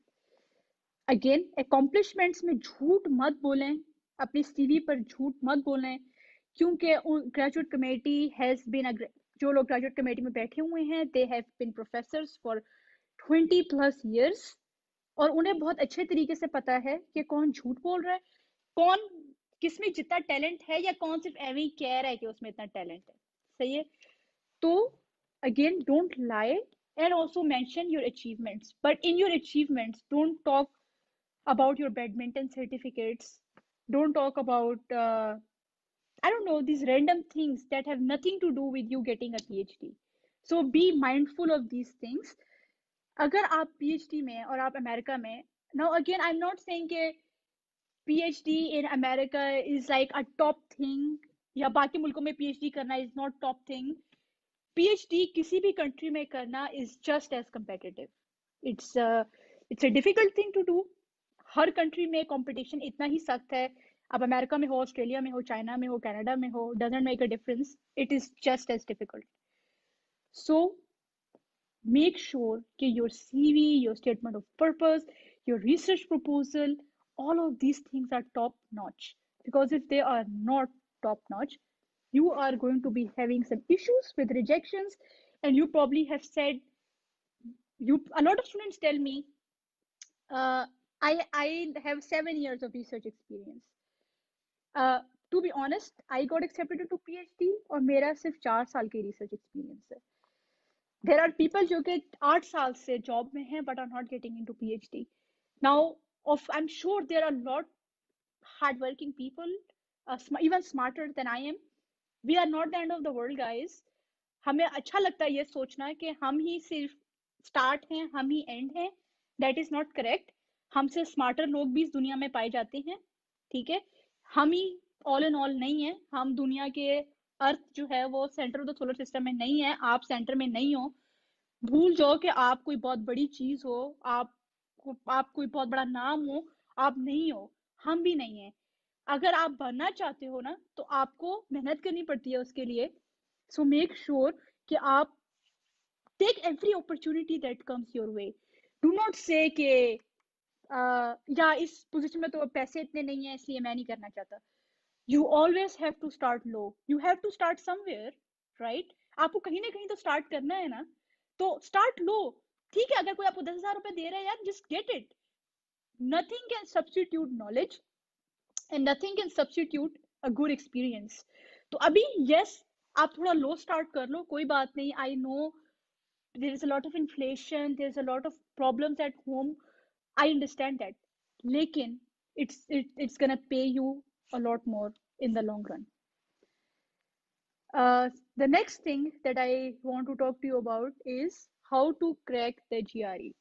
A: Again, accomplishments में झूठ मत बोलें, अपनी CV पर झूठ मत बोलें, क्योंकि ग्रेजुएट कमेटी हैज बीन, जो लोग ग्रेजुएट कमेटी में बैठे हुए हैं, they have been professors for 20+ years, और उन्हें बहुत अच्छे तरीके से पता है कि कौन झूठ बोल रहा है, कौन किसमें जितना टैलेंट है, या कौन सिर्फ एवं ही कह रहा है कि उसमें इतना टैलेंट है. सही है? तो again, don't lie and also mention your achievements, but in your achievements don't talk about your badminton certificates, don't talk about I don't know, these random things that have nothing to do with you getting a PhD. So be mindful of these things. अगर आप PhD में और आप America में, now again I'm not saying कि PhD in America is like a top thing, या बाकी मुल्कों में PhD करना is not top thing. PhD किसी भी कंट्री में करना is just as competitive. It's a difficult thing to do. Her country में कंपटीशन इतना ही सख्त है. अब अमेरिका में हो, ऑस्ट्रेलिया में हो, चाइना में हो, कनाडा में हो, doesn't make a difference. It is just as difficult. So make sure कि your CV, your statement of purpose, your research proposal, all of these things are top notch. Because if they are not top notch, you are going to be having some issues with rejections, and you probably have said, a lot of students tell me, I have 7 years of research experience. To be honest, I got accepted into PhD और मेरा सिर्फ 4 साल की research experience है. There are people जो कि 8 साल से job में हैं but are not getting into PhD. Now, I'm sure there are a lot hardworking people, even smarter than I am. We are not the end of the world, guys. हमें अच्छा लगता है ये सोचना कि हम ही सिर्फ स्टार्ट हैं, हम ही एंड हैं. That is not correct. हमसे स्मार्टर लोग भी इस दुनिया में पाए जाते हैं. ठीक है? हम ही ऑल इन ऑल नहीं है. हम दुनिया के, अर्थ जो है वो centre of the solar system में नहीं है. आप सेंटर में नहीं हो. भूल जाओ कि आप कोई बहुत बड़ी चीज हो, आप कोई बहुत बड़ा नाम हो. आप नहीं हो, हम भी नहीं है. अगर आप बनना चाहते हो ना, तो आपको मेहनत करनी पड़ती है उसके लिए. So make sure कि आप take every opportunity that comes your way. Do not say कि या इस पोजीशन में तो पैसे इतने नहीं है इसलिए मैं नहीं करना चाहता. You always have to start low. You have to start somewhere, right? आपको कहीं ना कहीं तो start करना है ना, तो start low. ठीक है, अगर कोई आपको 10,000 रुपए दे रहा है यार, just get it. Nothing can substitute knowledge and nothing can substitute a good experience. तो अभी yes, आप थोड़ा लो स्टार्ट कर लो, कोई बात नहीं. I know there is a lot of inflation, there's a lot of problems at home. I understand that. Lekin, it's gonna pay you a lot more in the long run. The next thing that I want to talk to you about is how to crack the GRE.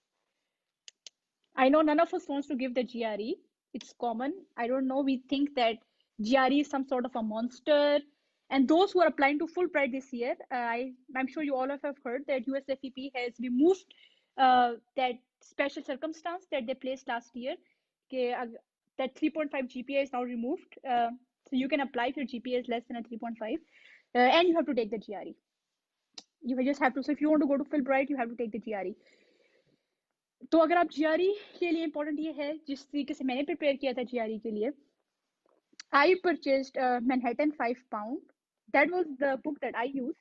A: I know none of us wants to give the GRE. It's common. I don't know. We think that GRE is some sort of a monster. And those who are applying to Fulbright this year, I'm sure you all have heard that USFEP has removed that special circumstance that they placed last year. That 3.5 GPA is now removed. So you can apply if your GPA is less than a 3.5. And you have to take the GRE. You just have to. So if you want to go to Fulbright, you have to take the GRE. तो अगर आप GRE के लिए important ये है जिस तरीके से मैंने प्रिपेयर किया था जीआरई के लिए I purchased Manhattan 5 pound. That was the book that I used.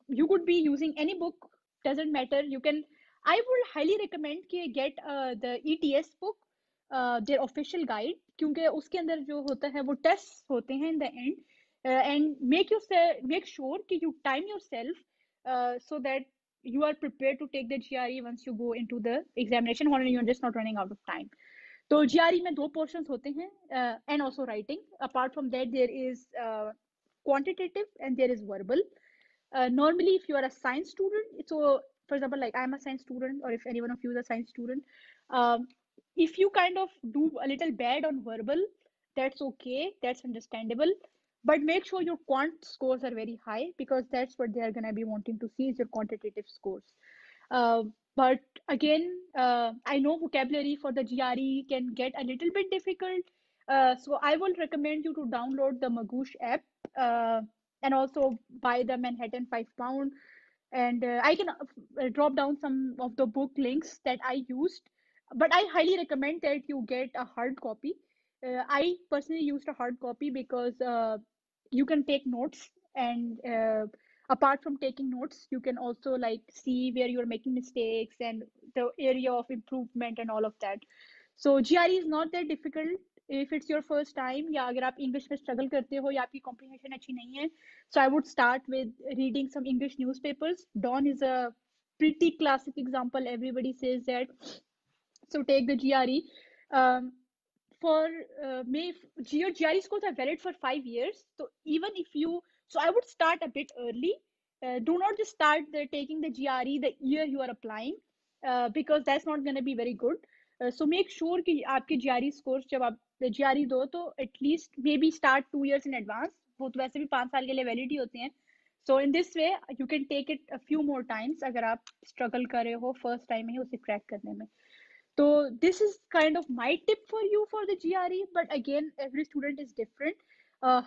A: You could be using any book, doesn't matter. You can. I would highly recommend कि get the ETS book, their official guide, क्योंकि उसके अंदर जो होता है वो tests होते हैं in the end, and make sure कि you time yourself so that you are prepared to take the GRE once you go into the examination hall and you're just not running out of time. तो GRE में 2 portions होते हैं and also writing. Apart from that, there is quantitative and there is verbal. Normally, if you are a science student, so for example, like I'm a science student, or if any one of you is a science student, if you kind of do a little bad on verbal, that's okay, that's understandable. But make sure your quant scores are very high because that's what they are gonna be wanting to see is your quantitative scores. But again, I know vocabulary for the GRE can get a little bit difficult. So I will recommend you to download the Magoosh app and also buy the Manhattan 5 pound. And I can drop down some of the book links that I used. But I highly recommend that you get a hard copy. I personally used a hard copy because you can take notes and apart from taking notes you can also like see where you're making mistakes and the area of improvement and all of that. So GRE is not that difficult if it's your first time या अगर आप English में struggle करते हो या आपकी comprehension अच्छी नहीं है. So I would start with reading some English newspapers. Dawn is a pretty classic example. Everybody says that. So take the GRE. For May, your GRE scores are valid for 5 years. So even if you, so I would start a bit early. Do not just start taking the GRE the year you are applying, because that's not going to be very good. So make sure कि आपके GRE scores जब आप GRE दो तो at least maybe start 2 years in advance. वो तो वैसे भी 5 साल के लिए valid ही होते हैं. So in this way you can take it a few more times अगर आप struggle कर रहे हो first time में ही उसे crack करने में. So this is kind of my tip for you for the GRE, but again every student is different.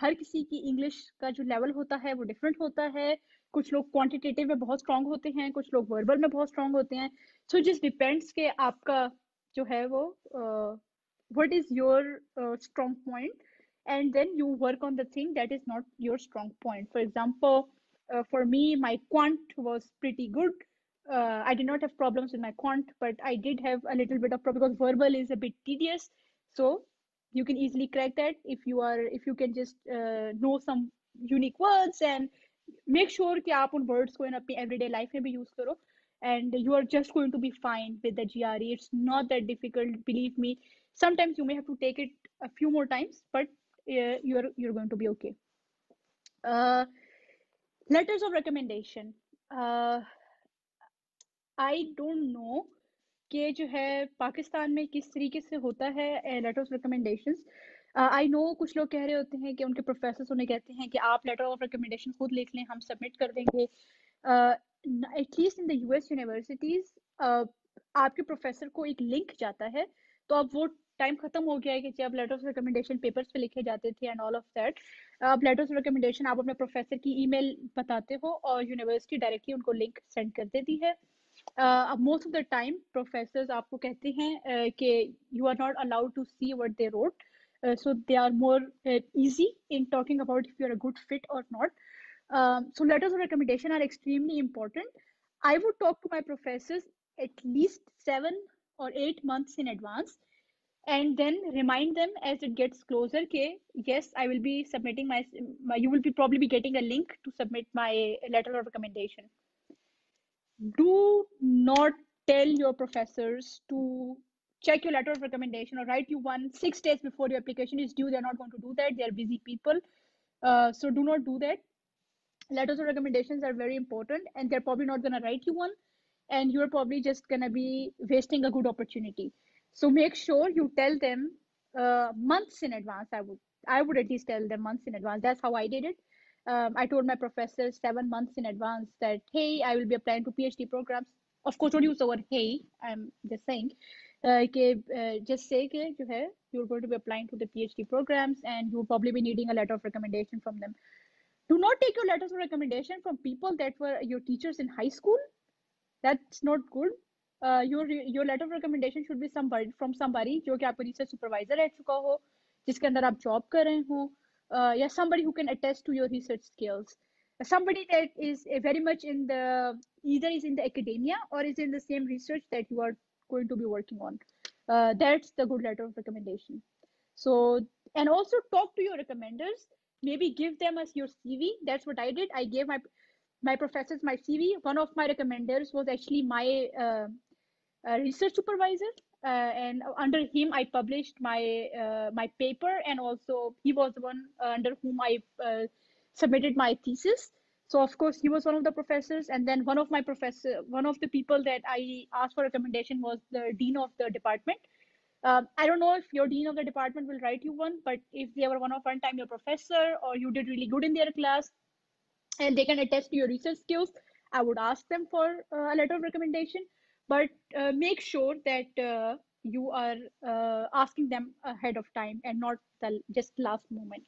A: हर किसी की इंग्लिश का जो लेवल होता है वो डिफरेंट होता है. कुछ लोग क्वांटिटेटिव में बहुत स्ट्रांग होते हैं, कुछ लोग वर्बल में बहुत स्ट्रांग होते हैं. सो जस्ट डिपेंड्स कि आपका जो है वो what is your strong point, and then you work on the thing that is not your strong point. For example, for me my quant was pretty good. I did not have problems with my quant, but I did have a little bit of problem because verbal is a bit tedious. So you can easily crack that if you can just know some unique words and make sure कि आप उन words को अपनी everyday life में भी use करो, and you are just going to be fine with the GRE. It's not that difficult, believe me. Sometimes you may have to take it a few more times, but you're going to be okay. Letters of recommendation. I don't know कि जो है पाकिस्तान में किस तरीके से होता है letter of recommendations. I know कुछ लोग कह रहे होते हैं कि उनके प्रोफेसर्स उन्हें कहते हैं कि आप लेटर ऑफ रिकमेंडेशन खुद लिख लें, हम सबमिट कर देंगे. At least in the US universities आपके प्रोफेसर को एक लिंक जाता है. तो अब वो टाइम खत्म हो गया है कि जब लेटर ऑफ रिकमेंडेशन पेपर्स पे लिखे जाते थे एंड ऑल ऑफ दैट. अब लेटर ऑफ रिकमेंडेशन आप अपने प्रोफेसर की ईमेल बताते हो और यूनिवर्सिटी डायरेक्टली उनको लिंक सेंड कर देती है. Most of the time professors आपको कहते हैं कि you are not allowed to see what they wrote, so they are more easy in talking about if you are a good fit or not. So letters of recommendation are extremely important. I would talk to my professors at least 7 or 8 months in advance and then remind them as it gets closer कि yes, I will be submitting my you will be probably be getting a link to submit my letter of recommendation. do not tell your professors to check your letter of recommendation or write you one 6 days before your application is due. They're not going to do that. They're busy people. So do not do that. Letters of recommendations are very important, and they're probably not going to write you one, and you're probably just going to be wasting a good opportunity. So make sure you tell them months in advance. I would at least tell them months in advance. That's how I did it. I told my professors 7 months in advance that, hey, I will be applying to PhD programs. Of course, don't use the word hey. I'm just saying just say कि जो है you're going to be applying to the PhD programs, and you'll probably be needing a letter of recommendation from them. Do not take your letters of recommendation from people that were your teachers in high school. That's not good. Your letter of recommendation should be somebody जो कि आपका research supervisor रह चुका हो, जिसके अंदर आप job कर रहे हो, या somebody who can attest to your research skills. Somebody that is very much in the either is in the academia or is in the same research that you are going to be working on. That's the good letter of recommendation. So, and also talk to your recommenders. Maybe give them as your CV. That's what I did. I gave my professors my CV. One of my recommenders was actually my research supervisor, and under him I published my paper, and also he was the one under whom I submitted my thesis. So of course he was one of the professors, and then one of the people that I asked for recommendation was the dean of the department. I don't know if your dean of the department will write you one, but if they were one time your professor or you did really good in their class and they can attest to your research skills, I would ask them for a letter of recommendation. But make sure that you are asking them ahead of time and not just last moment.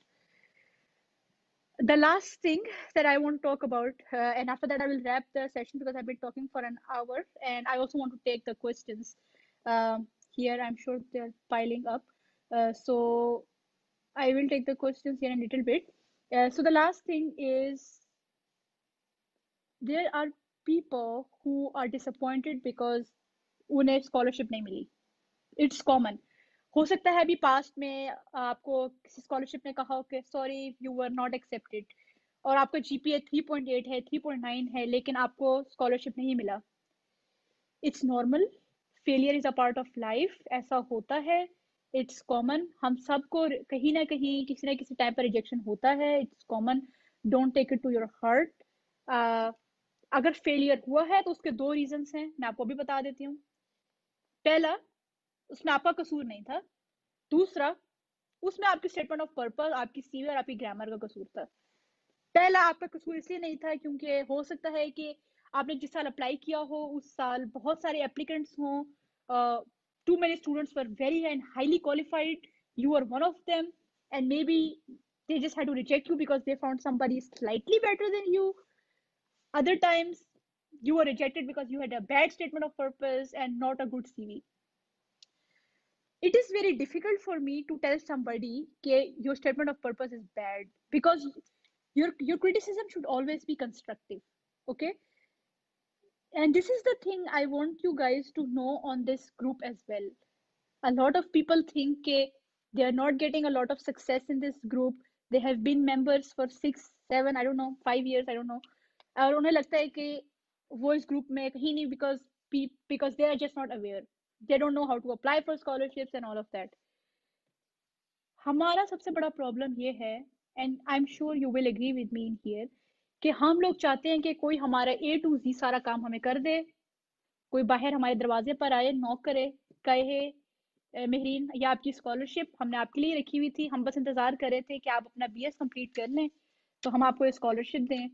A: The last thing that I want to talk about, and after that I will wrap the session because I've been talking for an hour, and I also want to take the questions. Here, I'm sure they're piling up. So I will take the questions here in a little bit. So the last thing is there are people who are disappointed because उन्हें scholarship नहीं मिली. It's common. हो सकता है अभी past में आपको किसी scholarship ने कहा हो कि sorry you were not accepted, और आपका जीपीए 3.8 है, 3.9 है, लेकिन आपको स्कॉलरशिप नहीं मिला. It's normal. Failure is a part of life. ऐसा होता है. It's common. हम सबको कहीं ना कहीं किसी ना किसी टाइप पर रिजेक्शन होता है. It's common. Don't take it to your heart. अगर फेलियर हुआ है तो उसके दो रीजंस हैं, मैं आपको भी बता देती हूँ. पहला, उसमें आपका कसूर नहीं था. दूसरा, उसमें आपकी स्टेटमेंट ऑफ पर्पस, आपकी सीवी और आपकी ग्रामर का कसूर था. पहला आपका कसूर इसलिए नहीं था क्योंकि हो सकता है कि आपने जिस साल अप्लाई किया हो उस साल बहुत सारे एप्लीकेंट्स हों, too many students were very and highly qualified, you were one of them, and maybe they just had to reject you because they found somebody slightly better than you. Other times you were rejected because you had a bad statement of purpose and not a good CV. It is very difficult for me to tell somebody that your statement of purpose is bad, because your criticism should always be constructive. Okay, and this is the thing I want you guys to know on this group as well. A lot of people think they are not getting a lot of success in this group. They have been members for 6 7, I don't know, 5 years, I don't know, और उन्हें लगता है कि वो इस group में कहीं नहीं, because they are just not aware. They don't know how to apply for scholarships and all of that. हमारा सबसे बड़ा प्रॉब्लम ये है, and I am sure you will agree with me in here, कि हम लोग चाहते हैं कि कोई हमारा ए टू जी सारा काम हमें कर दे. कोई बाहर हमारे दरवाजे पर आए, नॉक करे, कहे मेहरीन ये आपकी स्कॉलरशिप हमने आपके लिए रखी हुई थी, हम बस इंतज़ार कर रहे थे कि आप अपना बीएस कंप्लीट कर लें तो हम आपको ये स्कॉलरशिप दें.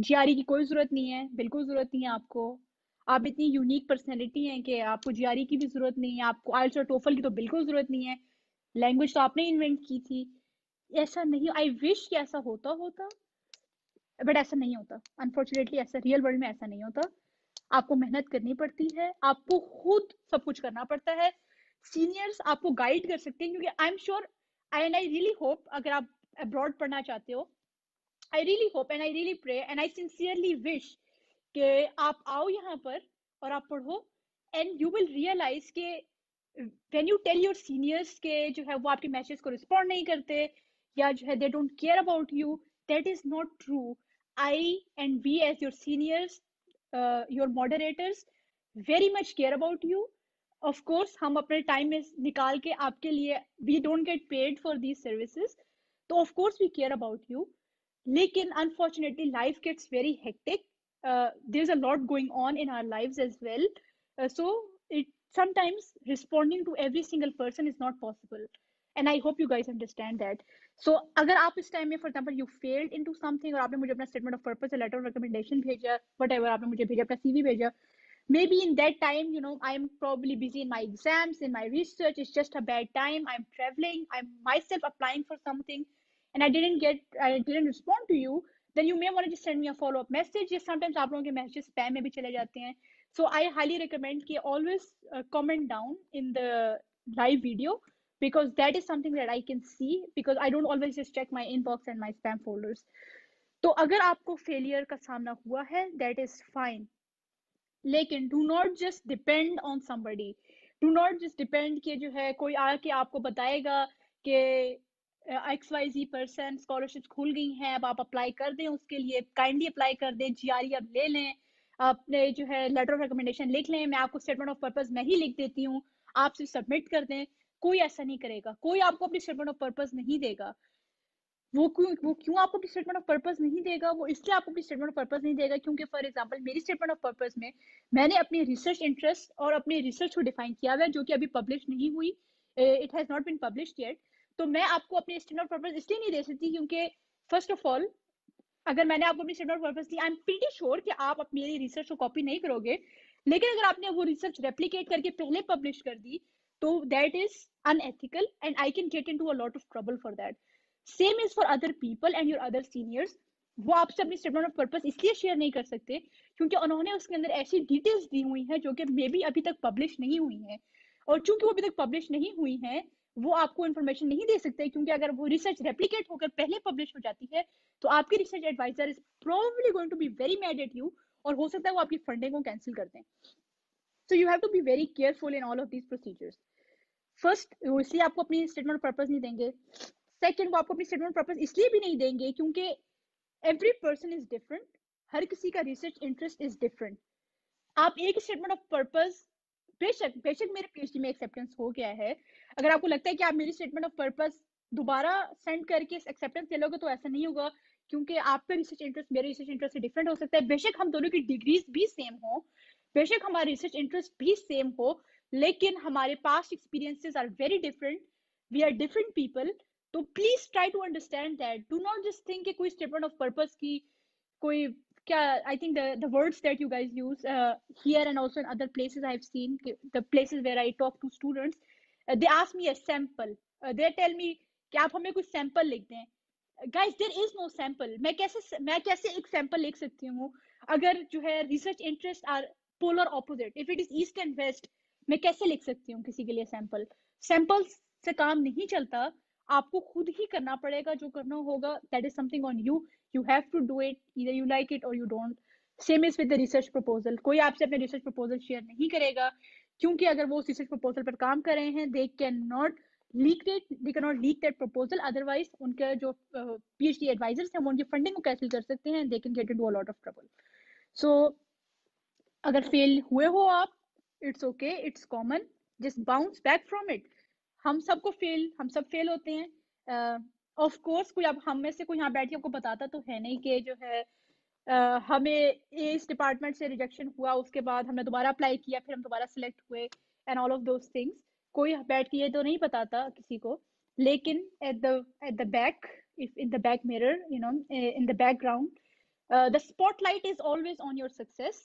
A: जीआरई की कोई ज़रूरत नहीं है, बिल्कुल ज़रूरत नहीं है आपको. आप इतनी यूनिक पर्सनैलिटी हैं कि आपको जीआरई की भी ज़रूरत नहीं है, आपको आइल्स और टोफल की तो बिल्कुल ज़रूरत नहीं है. लैंग्वेज तो आपने इन्वेंट की थी. ऐसा नहीं, आई विश कि ऐसा होता होता, बट ऐसा नहीं होता. अनफॉर्चुनेटली ऐसा रियल वर्ल्ड में ऐसा नहीं होता. आपको मेहनत करनी पड़ती है, आपको खुद सब कुछ करना पड़ता है. सीनियर्स आपको गाइड कर सकते हैं, क्योंकि I am sure and I really hope, अगर आप अब्रॉड पढ़ना चाहते हो, I really hope and I really pray and I sincerely wish कि आप आओ यहाँ पर और आप पढ़ो, एंड यू विल रियलाइज के when you tell your seniors के जो है वो आपके मैसेज को रिस्पॉन्ड नहीं करते, या जो है they don't care about you, that is not true. I and we as your seniors your moderators very much care about you. Of course हम अपने टाइम में निकाल के आपके लिए, we don't get paid for these services, तो of course we care about you. लेकिन unfortunately life gets very hectic. There's a lot going on in our lives as well. So it sometimes responding to every single person is not possible, and I hope you guys understand that. So अगर आप इस time में, for example, you failed into something और आपने मुझे अपना statement of purpose या letter of recommendation भेजा, whatever आपने मुझे भेजा, अपना CV भेजा, maybe in that time, you know, I'm probably busy in my exams, in my research, it's just a bad time, I'm traveling, I'm myself applying for something, and I didn't respond to you, then you may want to just send me a follow-up message. Yes, sometimes आप लोगों के messages spam में भी चले जाते हैं. So I highly recommend कि always comment down in the live video, because that is something that I can see, because I don't always just check my inbox and my spam folders. तो अगर आपको failure का सामना हुआ है, that is fine, लेकिन do not just depend on somebody. Do not just depend कि जो है कोई आके आपको बताएगा कि XYZ पर्सन स्कॉलरशिप्स खुल गई हैं, अब आप अप्लाई कर दें, उसके लिए काइंडली अप्लाई कर दें, GRE अब ले लें, अपने जो है लेटर ऑफ रिकमेंडेशन लिख लें, मैं आपको स्टेटमेंट ऑफ पर्पस मैं ही लिख देती हूँ, आप सिर्फ सबमिट कर दें. कोई ऐसा नहीं करेगा, कोई आपको अपनी स्टेटमेंट ऑफ पर्पस नहीं देगा. वो क्यों आपको अपनी स्टेटमेंट ऑफ पर्पस नहीं देगा? वो इसलिए आपको अपनी स्टेटमेंट ऑफ पर्पस नहीं देगा क्योंकि फॉर एग्जांपल मेरी स्टेटमेंट ऑफ पर्पस में मैंने अपनी रिसर्च इंटरेस्ट और अपनी रिसर्च को डिफाइन किया हुआ है, जो कि अभी पब्लिश नहीं हुई, it has not been published yet. तो मैं आपको अपनी स्टेटमेंट ऑफ पर्पस इसलिए नहीं दे सकती क्योंकि फर्स्ट ऑफ ऑल, अगर मैंने आपको अपनी statement of purpose the, I am pretty sure कि आप मेरी रिसर्च को कॉपी नहीं करोगे. लेकिन अगर आपने वो रिसर्च रेप्लिकेट करके पहले पब्लिश कर दी, तो that is unethical and I can get into a lot of trouble for that. Same is for other people and your other seniors. वो आपसे अपनी स्टेटमेंट ऑफ पर्पस इसलिए शेयर नहीं कर सकते क्योंकि उन्होंने उसके अंदर ऐसी डिटेल्स दी हुई हैं जो कि मे बी अभी तक पब्लिश नहीं हुई हैं, और चूंकि वो अभी तक पब्लिश नहीं हुई हैं, वो आपको इन्फॉर्मेशन नहीं दे सकते, क्योंकि अगर वो रिसर्च रेप्लिकेट होकर पहले पब्लिश हो जाती है तो आपकी research advisor is probably going to be very mad at you, और हो सकता है वो आपकी फंडिंग को कैंसिल कर दें. So you have to be very careful in all of these procedures. First, वो इसलिए आपको अपनी स्टेटमेंट ऑफ पर्पस नहीं देंगे. सेकंड, वो आपको अपनी स्टेटमेंट ऑफ पर्पस इसलिए भी नहीं देंगे क्योंकि एवरी पर्सन इज डिफरेंट, हर किसी का रिसर्च इंटरेस्ट इज डिफरेंट. आप एक स्टेटमेंट ऑफ पर्पस, बेशक मेरे PhD में एक्सेप्टेंस हो गया है, अगर आपको लगता है कि आप मेरी स्टेटमेंट ऑफ पर्पस दोबारा सेंड करके एक्सेप्टेंस ले लोगे, तो ऐसा नहीं होगा, क्योंकि आपका रिसर्च इंटरेस्ट मेरे रिसर्च इंटरेस्ट से डिफरेंट हो सकता है. बेशक हम दोनों की डिग्रीज भी सेम हो, बेशक हमारा रिसर्च इंटरेस्ट भी सेम हो, लेकिन हमारे past experiences are very different, we are different people. तो please try to understand that. Do not just think कि कोई स्टेटमेंट ऑफ पर्पस की कोई क्या, I think the words that you guys use here and also in other places I've seen, the places where I talk to students, they ask me a sample, they tell me कि आप हमें कुछ sample लिख दें. Guys, there is no sample. मैं कैसे एक sample लिख सकती हूँ अगर जो है research interests are polar opposite, if it is east and west, मैं कैसे लिख सकती हूँ किसी के लिए sample? Samples से काम नहीं चलता, आपको खुद ही करना पड़ेगा. जो करना होगा, that is something on you. You have to do it, either you like it or you don't. Same is with the research proposal. कोई आपसे अपने research proposal share नहीं करेगा, क्योंकि अगर वो उस research proposal पर काम कर रहे हैं, they cannot leak that proposal. Otherwise, उनके जो PhD advisors हैं, वो उनकी funding को cancel कर सकते हैं. They can get into a lot of trouble. So अगर fail हुए हो आप, it's okay, it's common. Just bounce back from it. हम सब फेल होते हैं. ऑफ कोर्स कोई, अब हम में से कोई यहाँ बैठ के आपको बताता तो है नहीं कि जो है हमें इस डिपार्टमेंट से रिजेक्शन हुआ, उसके बाद हमने दोबारा अप्लाई किया, फिर हम दोबारा सिलेक्ट हुए, and all of those things. कोई बैठ के ये तो नहीं बताता किसी को. लेकिन at the back, if in the back mirror, you know, in the background, the spotlight is always on your success.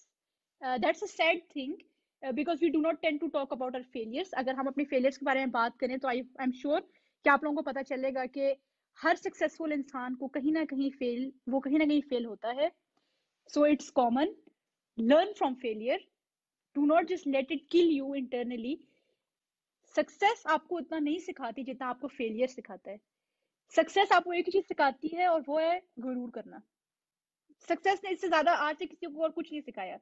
A: That's a sad thing, because we do not tend to talk about our failures. अगर हम अपने failures के बारे में बात करें तो I'm sure कि आप लोगों को पता चलेगा कि हर successful इंसान को कहीं ना कहीं fail होता है. So it's common. Learn from failure. Do not just let it kill you internally. Success आपको उतना नहीं सिखाती जितना आपको failure सिखाता है. Success आपको एक ही चीज सिखाती है, और वो है गुरूर करना. Success ने इससे ज्यादा आज से किसी को और कुछ नहीं सिखाया.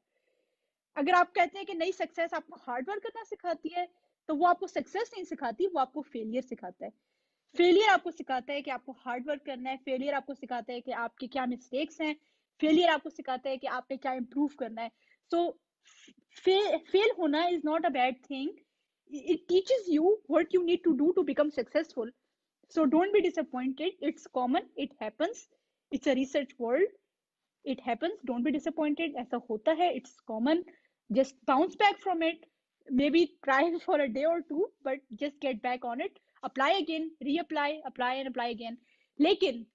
A: अगर आप कहते हैं कि नहीं, सक्सेस आपको हार्ड वर्क करना सिखाती है, तो वो आपको सक्सेस नहीं सिखाती, वो आपको फेलियर सिखाता है. फेलियर आपको सिखाता है कि आपको हार्ड वर्क करना है. फेलियर आपको सिखाता है कि आपके क्या मिस्टेक्स हैं. फेलियर आपको सिखाता है कि आपने क्या इंप्रूव करना है. So fail hona is not a bad thing. It teaches you what you need to do to become successful. So don't be disappointed. It's common. It happens. It's a research world. It happens. Don't be disappointed. ऐसा होता है. It's common. Just bounce back from it. Maybe try for a day or two, but just get back on it. Apply again, reapply, apply and apply again. लेकिन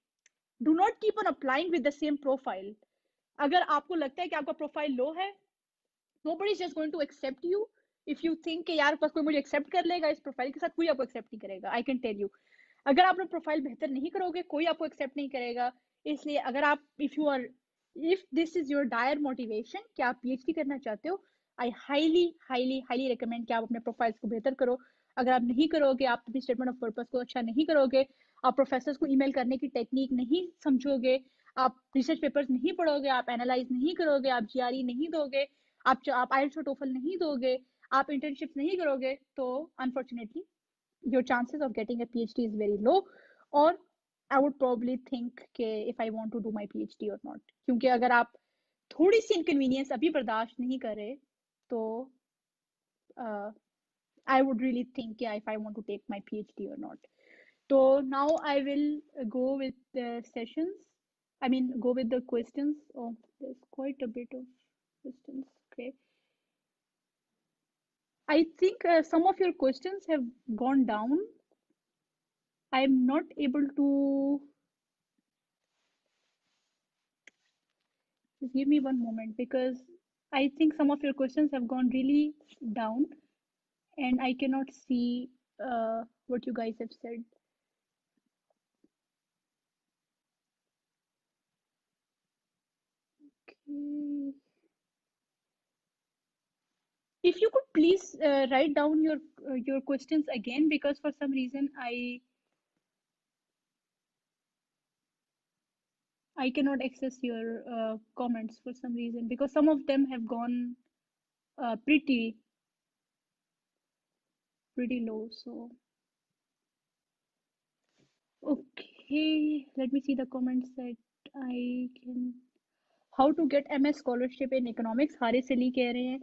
A: do not keep on applying with the same profile. अगर आपको लगता है कि आपका profile लो है, nobody is just going to accept you. If you think कि यार बस कोई मुझे accept कर लेगा इस प्रोफाइल के साथ, कोई आपको accept नहीं करेगा. I can tell you. अगर आप अपना प्रोफाइल बेहतर नहीं करोगे, कोई आपको एक्सेप्ट नहीं करेगा. इसलिए अगर आप if this is your dire motivation कि आप पीएचडी करना चाहते हो, I highly highly highly recommend कि आप अपने प्रोफाइल्स को बेहतर करो. अगर आप नहीं करोगे, आप अपनी स्टेटमेंट ऑफ पर्पस को अच्छा नहीं करोगे, आप प्रोफेसर्स को ईमेल करने की टेक्निक नहीं समझोगे, आप रिसर्च पेपर्स नहीं पढ़ोगे, आप एनालाइज नहीं करोगे, आप जीआरई नहीं दोगे, आप आईएलटीएस और टोफल नहीं दोगे, आप इंटर्नशिप्स नहीं करोगे, तो unfortunately your chances of getting a PhD is very low. Or I would probably think कि if I want to do my PhD or not. क्योंकि अगर आप थोड़ी सी inconvenience अभी बर्दाश्त नहीं करे, तो I would really think कि if I want to take my PhD or not. So now I will go with the sessions. I mean, go with the questions. Oh, there's quite a bit of questions. Okay. I think some of your questions have gone down. I'm not able to. Just give me one moment because I think some of your questions have gone really down and I cannot see what you guys have said. Okay. If you could please write down your questions again, because for some reason I cannot access your comments for some reason, because some of them have gone pretty low. So okay, let me see the comments that I can. How to get MS scholarship in economics? Haris Ali कह रहे हैं.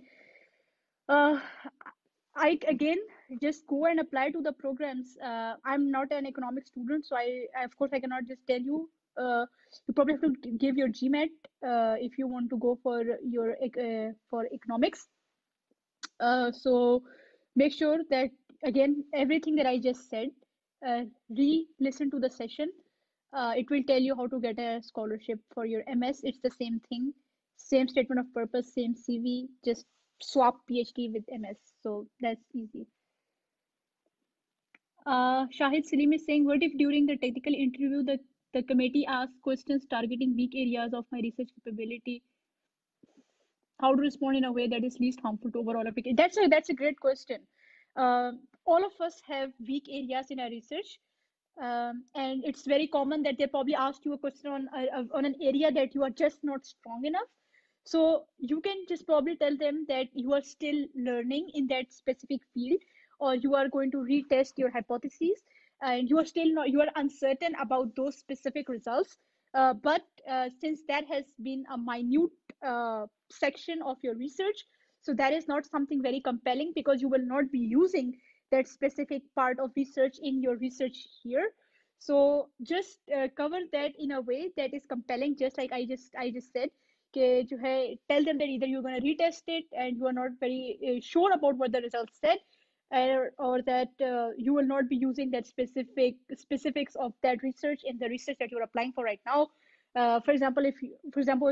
A: I again just go and apply to the programs. I'm not an economics student, so of course I cannot just tell you. You probably have to give your GMAT if you want to go for your for economics. So make sure that again everything that I just said, re-listen to the session. It will tell you how to get a scholarship for your MS. It's the same thing, same statement of purpose, same CV, just swap PhD with MS. So that's easy. Shahid Salim is saying, what if during the technical interview the committee asks questions targeting weak areas of my research capability? How to respond in a way that is least harmful to overall application? That's a great question. All of us have weak areas in our research, and it's very common that they probably asked you a question on an area that you are just not strong enough. So you can just probably tell them that you are still learning in that specific field, or you are going to retest your hypotheses, and you are still not, you are uncertain about those specific results. But since that has been a minute section of your research, so that is not something very compelling, because you will not be using that specific part of research in your research here. So just cover that in a way that is compelling, just like I just said. कि जो है, tell them that either you're going to retest it and you are not very sure about what the results said, or that you will not be using that specifics of that research in the research that you're applying for right now. For example, if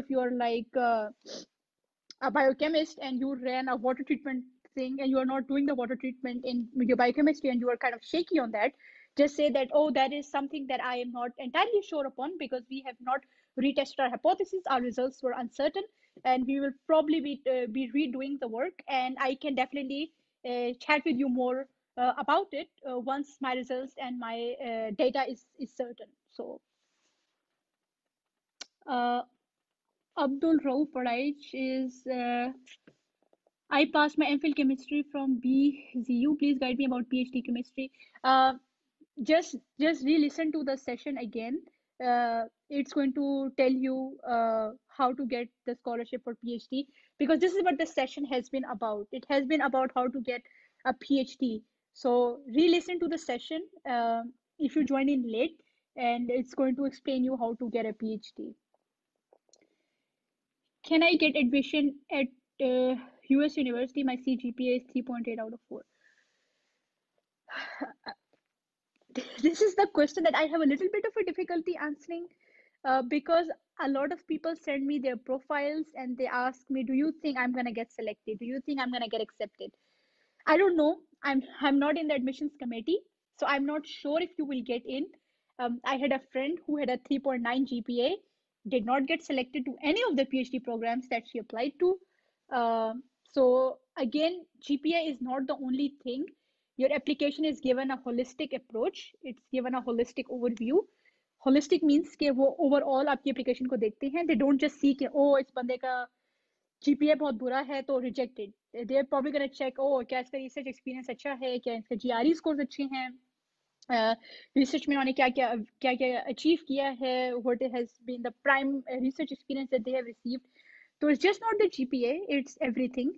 A: you are like a biochemist and you ran a water treatment thing and you are not doing the water treatment in your biochemistry and you are kind of shaky on that, just say that, oh, that is something that I am not entirely sure upon, because we have not retested our hypothesis, our results were uncertain, and we will probably be redoing the work, and I can definitely chat with you more about it once my results and my data is certain. So Abdul Rauf Padaich is I passed my MPhil chemistry from BZU. Please guide me about PhD chemistry. Just re-listen to the session again. It's going to tell you how to get the scholarship for PhD. because this is what the session has been about. It has been about how to get a PhD. So re-listen to the session if you join in late, and it's going to explain you how to get a PhD. Can I get admission at US University? My CGPA is 3.8 out of 4. This is the question that I have a little bit of a difficulty answering because a lot of people send me their profiles and they ask me, do you think I'm going to get selected? Do you think I'm going to get accepted? I don't know. I'm not in the admissions committee, so I'm not sure if you will get in. I had a friend who had a 3.9 GPA, did not get selected to any of the PhD programs that she applied to. So again, GPA is not the only thing. Your application is given a holistic approach. It's given a holistic overview. Holistic means कि वो overall आपकी application को देखते हैं. They don't just see कि इस बंदे का GPA बहुत बुरा है तो rejected. They're probably gonna check क्या इसका research experience अच्छा है, क्या इसका GRE scores अच्छे हैं, research में उन्होंने क्या achieve किया है, what has been the prime research experience that they have received. So it's just not the GPA, it's everything.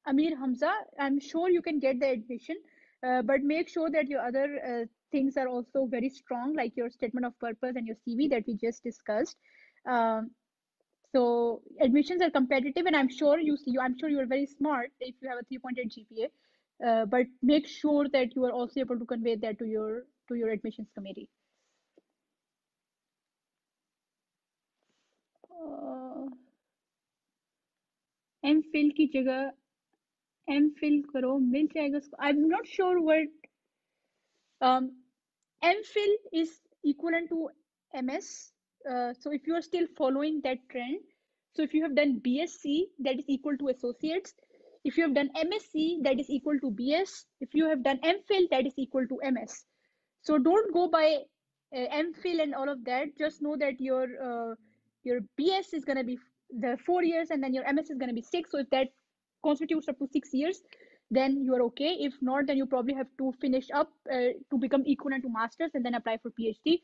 A: Amir Hamza, I'm sure you can get the admission, but make sure that your other things are also very strong, like your statement of purpose and your CV that we just discussed. So admissions are competitive, and I'm sure you are very smart if you have a 3.8 GPA. But make sure that you are also able to convey that to your admissions committee. MPhil की जगह MPhil करो, मिल जाएगा. I'm not sure what MPhil is equivalent to MS. So if you are still following that trend, so if you have done BSc, that is equal to associates. If you have done MSc, that is equal to BS. If you have done MPhil, that is equal to MS. So don't go by MPhil and all of that. Just know that your BS is gonna be the 4 years, and then your MS is gonna be 6. So if that constitutes up to 6 years, then you are okay. If not, then you probably have to finish up to become equivalent to masters and then apply for PhD.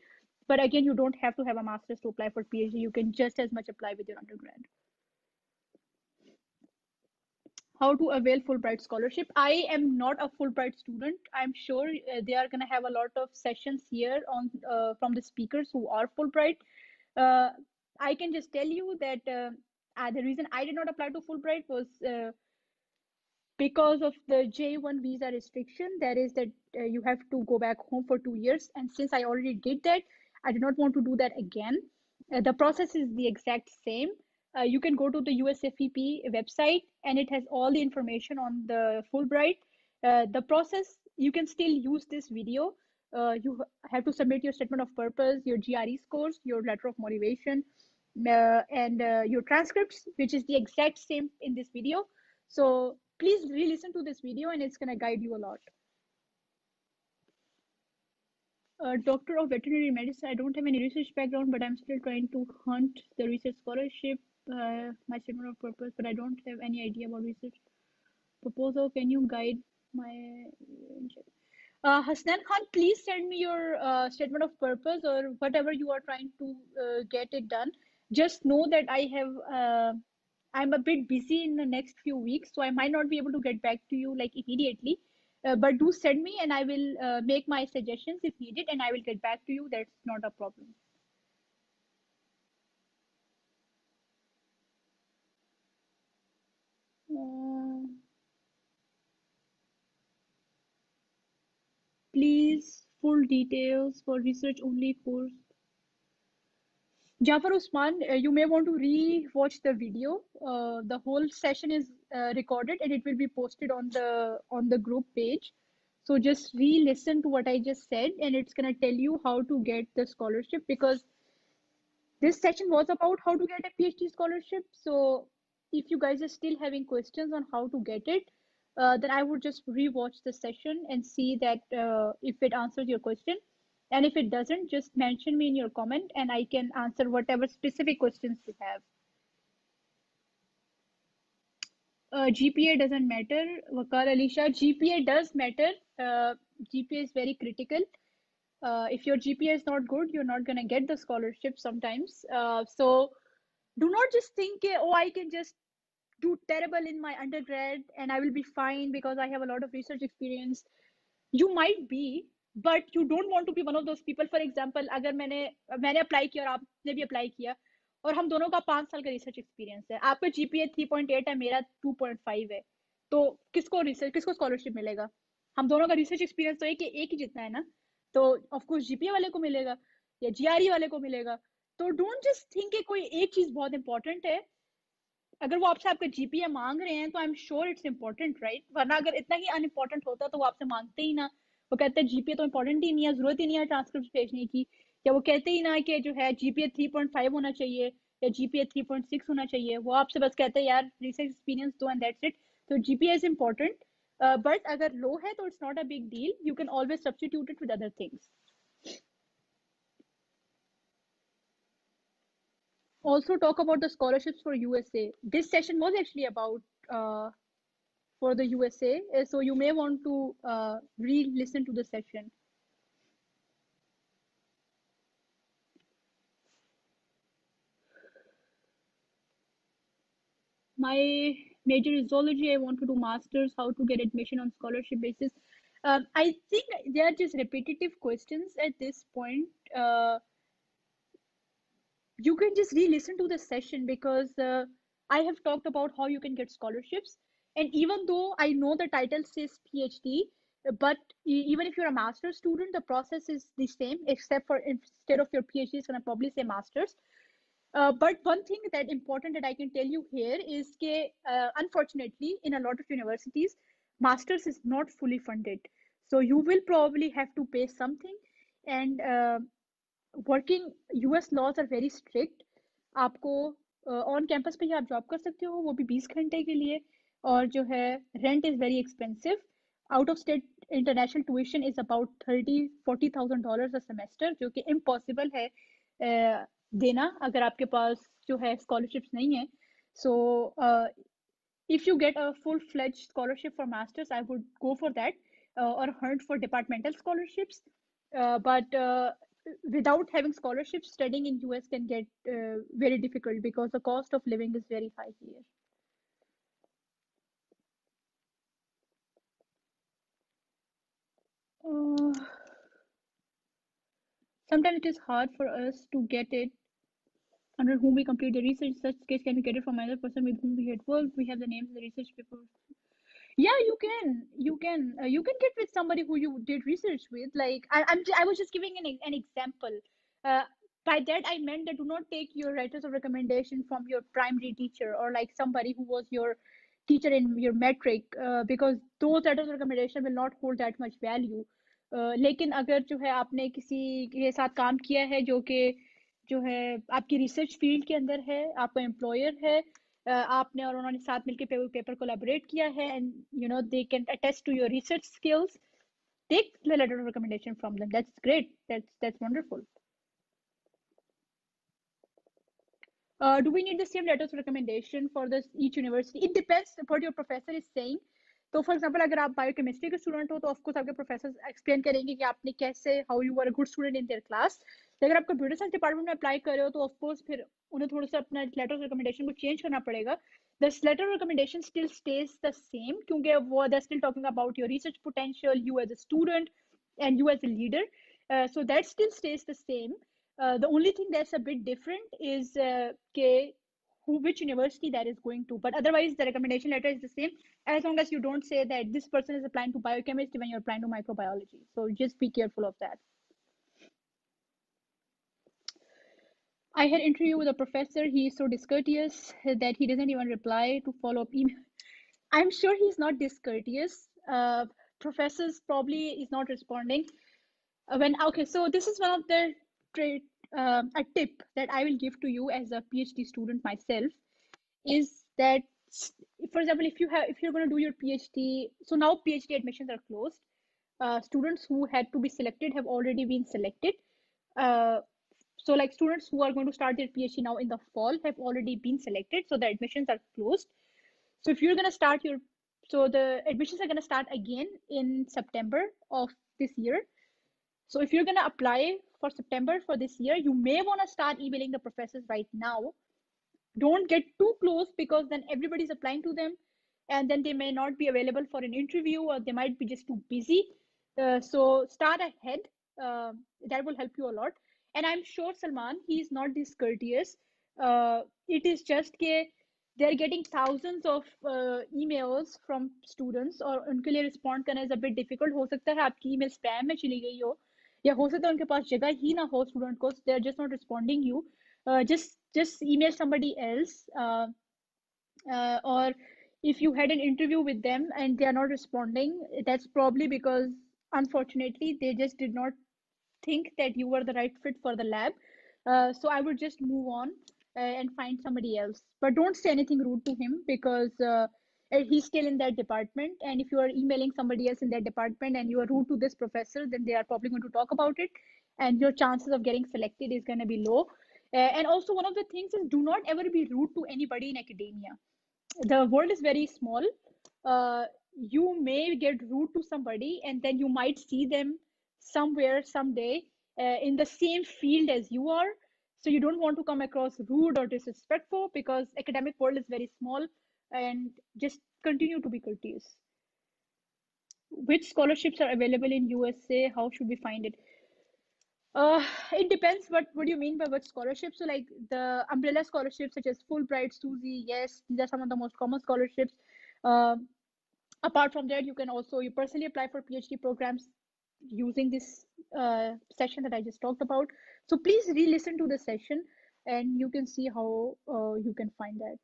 A: But again, you don't have to have a master's to apply for PhD. You can just as much apply with your undergrad. How to avail Fulbright scholarship? I am not a Fulbright student. I'm sure they are going to have a lot of sessions here on from the speakers who are Fulbright. I can just tell you that the reason I did not apply to Fulbright was because of the J1 visa restriction. That is that you have to go back home for 2 years, and since I already did that, I did not want to do that again. The process is the exact same. You can go to the USFEP website, and it has all the information on the Fulbright. The process, you can still use this video. You have to submit your statement of purpose, your GRE scores, your letter of motivation, and your transcripts, which is the exact same in this video. So please re-listen to this video, and it's going to guide you a lot. Doctor of veterinary medicine. I don't have any research background, but I'm still trying to hunt the research scholarship. My statement of purpose, but I don't have any idea about research proposal. Can you guide my Hasnan Khan, please send me your statement of purpose or whatever you are trying to get it done. Just know that I'm a bit busy in the next few weeks, so I might not be able to get back to you like immediately. But do send me, and I will make my suggestions if needed, and I will get back to you. That's not a problem. Please, full details for research only course. Jafar Usman, you may want to re-watch the video. The whole session is recorded, and it will be posted on the group page. So just re-listen to what I just said, and it's gonna tell you how to get the scholarship, because this session was about how to get a PhD scholarship. So if you guys are still having questions on how to get it, then I would just re-watch the session and see that if it answers your question. And if it doesn't, just mention me in your comment, and I can answer whatever specific questions you have. GPA doesn't matter. Wakar Alisha, GPA does matter. GPA is very critical. If your GPA is not good, you're not going to get the scholarship sometimes. So Do not just think, oh, I can just do terrible in my undergrad and I will be fine because I have a lot of research experience. You might be, but you don't want to be one of those people. For example, अगर मैंने apply किया और आपने भी apply किया और हम दोनों का 5 साल का रिसर्च एक्सपीरियंस है, आपका जीपीए 3.8 है, मेरा 2.5 है, तो किसको स्कॉलरशिप मिलेगा? हम दोनों का रिसर्च एक्सपीरियंस तो एक ही जितना है ना, तो ऑफ कोर्स जीपीए वाले को मिलेगा या जीआरई वाले को मिलेगा. तो डोंट जस्ट थिंक कि कोई एक चीज बहुत इंपॉर्टेंट है. अगर वो आपसे आपका जीपीए मांग रहे हैं तो आई am sure it's important, right? वरना अगर इतना ही अनइम्पोर्टेंट होता तो वो आपसे मांगते ही ना. वो कहते हैं जीपीए तो इम्पोर्टेंट ही नहीं है, जरूरत ही नहीं है ट्रांसक्रिप्ट भेजने की. या वो कहते ही ना कि जो है जीपीए 3.5 होना चाहिए या जीपीए 3.6 होना चाहिए. वो आपसे बस कहते हैं यार रिसर्च एक्सपीरियंस दो एंड दैट्स इट. तो जीपीए इज इम्पोर्टेंट, बट अगर लो है तो it's not a big deal. You can always substitute it with other things. Also talk about the scholarships for USA. This session was actually about for the USA. So you may want to re-listen to the session. My major is zoology. I want to do masters. How to get admission on scholarship basis? I think they are just repetitive questions at this point. You can just re-listen to the session because I have talked about how you can get scholarships. And even though I know the title says PhD, but even if you're a master's student, the process is the same, except for instead of your PhD, it's going to probably say master's. But one thing that important that I can tell you here is that unfortunately, in a lot of universities, masters is not fully funded. So you will probably have to pay something, and working US laws are very strict. आपको on campus पे ही आप job कर सकते हो, वो भी 20 घंटे के लिए. और जो है rent is very expensive. Out of state international tuition is about 30-40,000 dollars a semester, जो कि इम्पॉसिबल है देना अगर आपके पास जो है स्कॉलरशिप्स नहीं है. सो if you get a full-fledged scholarship for masters, I would go for that, or hunt for departmental scholarships. But without having scholarships, studying in US can get very difficult because the cost of living is very high here. Uh, Sometimes it is hard for us to get it under whom we complete the research. Such case can be get it from another person with whom we had worked. We have the names of the research paper. Yeah, you can get with somebody who you did research with. Like I was just giving an example. uh, by that I meant that do not take your letters of recommendation from your primary teacher or like somebody who was your teacher in your metric, because those letters of recommendation will not hold that much value. लेकिन अगर जो है आपने किसी के साथ काम किया है जो कि जो है आपकी रिसर्च फील्ड के अंदर है, आपका एम्प्लॉयर है, आपने और उन्होंने साथ मिलकर पेपर कोलैबोरेट किया है, and you know they can attest to your research skills, take the letter of recommendation from them. That's great. That's wonderful. Do we need the same letters of recommendation for this each university? It depends what your professor is saying. तो for example अगर आप biochemistry के student हो तो of course आपके professor explain करेंगे कि आपने कैसे how you are a good student in their class. अगर आप कंप्यूटर साइंस डिपार्टमेंट में अप्लाई कर रहे हो तो ऑफकोर्स फिर उन्हें थोड़ा सा अपना लेटर ऑफ रिकमेंडेशन को चेंज करना पड़ेगा. The letter of recommendation still stays the same क्योंकि वो they still talking about your research potential, you as a student and you as a leader. So that still stays the same. The only thing that's a bit different is which university that is going to. But otherwise, the recommendation letter is the same as long as you don't say that this person is applying to biochemistry when you're applying to microbiology. So just be careful of that. I had interview with a professor. He is so discourteous that he doesn't even reply to follow up email. I'm sure he's not discourteous. Professors probably is not responding. Okay, so this is one of the a tip that I will give to you as a PhD student myself is that, for example, if you're going to do your PhD, so now PhD admissions are closed. Students who had to be selected have already been selected. Uh, so like students who are going to start their PhD now in the fall have already been selected, so the admissions are closed. So if you're going to start your, so the admissions are going to start again in September of this year. So if you're going to apply for September for this year, you may want to start emailing the professors right now don't get too close, because then everybody's applying to them, and then they may not be available for an interview, or they might be just too busy. So start ahead. uh, that will help you a lot. And I'm sure Salman, he is not discourteous. It is just that they're getting thousands of emails from students, और उनके लिए respond करना is a bit difficult. हो सकता है आपकी email spam में चली गई हो, या हो सकता है उनके पास जगह ही ना हो student को, they're just not responding you. Just email somebody else. Or if you had an interview with them and they are not responding, that's probably because unfortunately they just did not think that you were the right fit for the lab. So I would just move on and find somebody else. But don't say anything rude to him, because he's still in that department. And if you are emailing somebody else in that department and you are rude to this professor, then they are probably going to talk about it, and your chances of getting selected is going to be low. And also, one of the things is, do not ever be rude to anybody in academia. The world is very small. You may get rude to somebody, and then you might see them somewhere someday in the same field as you are. So you don't want to come across rude or disrespectful, because academic world is very small. And just continue to be courteous. Which scholarships are available in USA? How should we find it? It depends. What do you mean by what scholarship? So like the umbrella scholarships such as Fulbright, SUSY, yes, these are some of the most common scholarships. Uh, Apart from that, you personally apply for PhD programs using this session that I just talked about. So please re-listen to the session, and you can see how you can find that.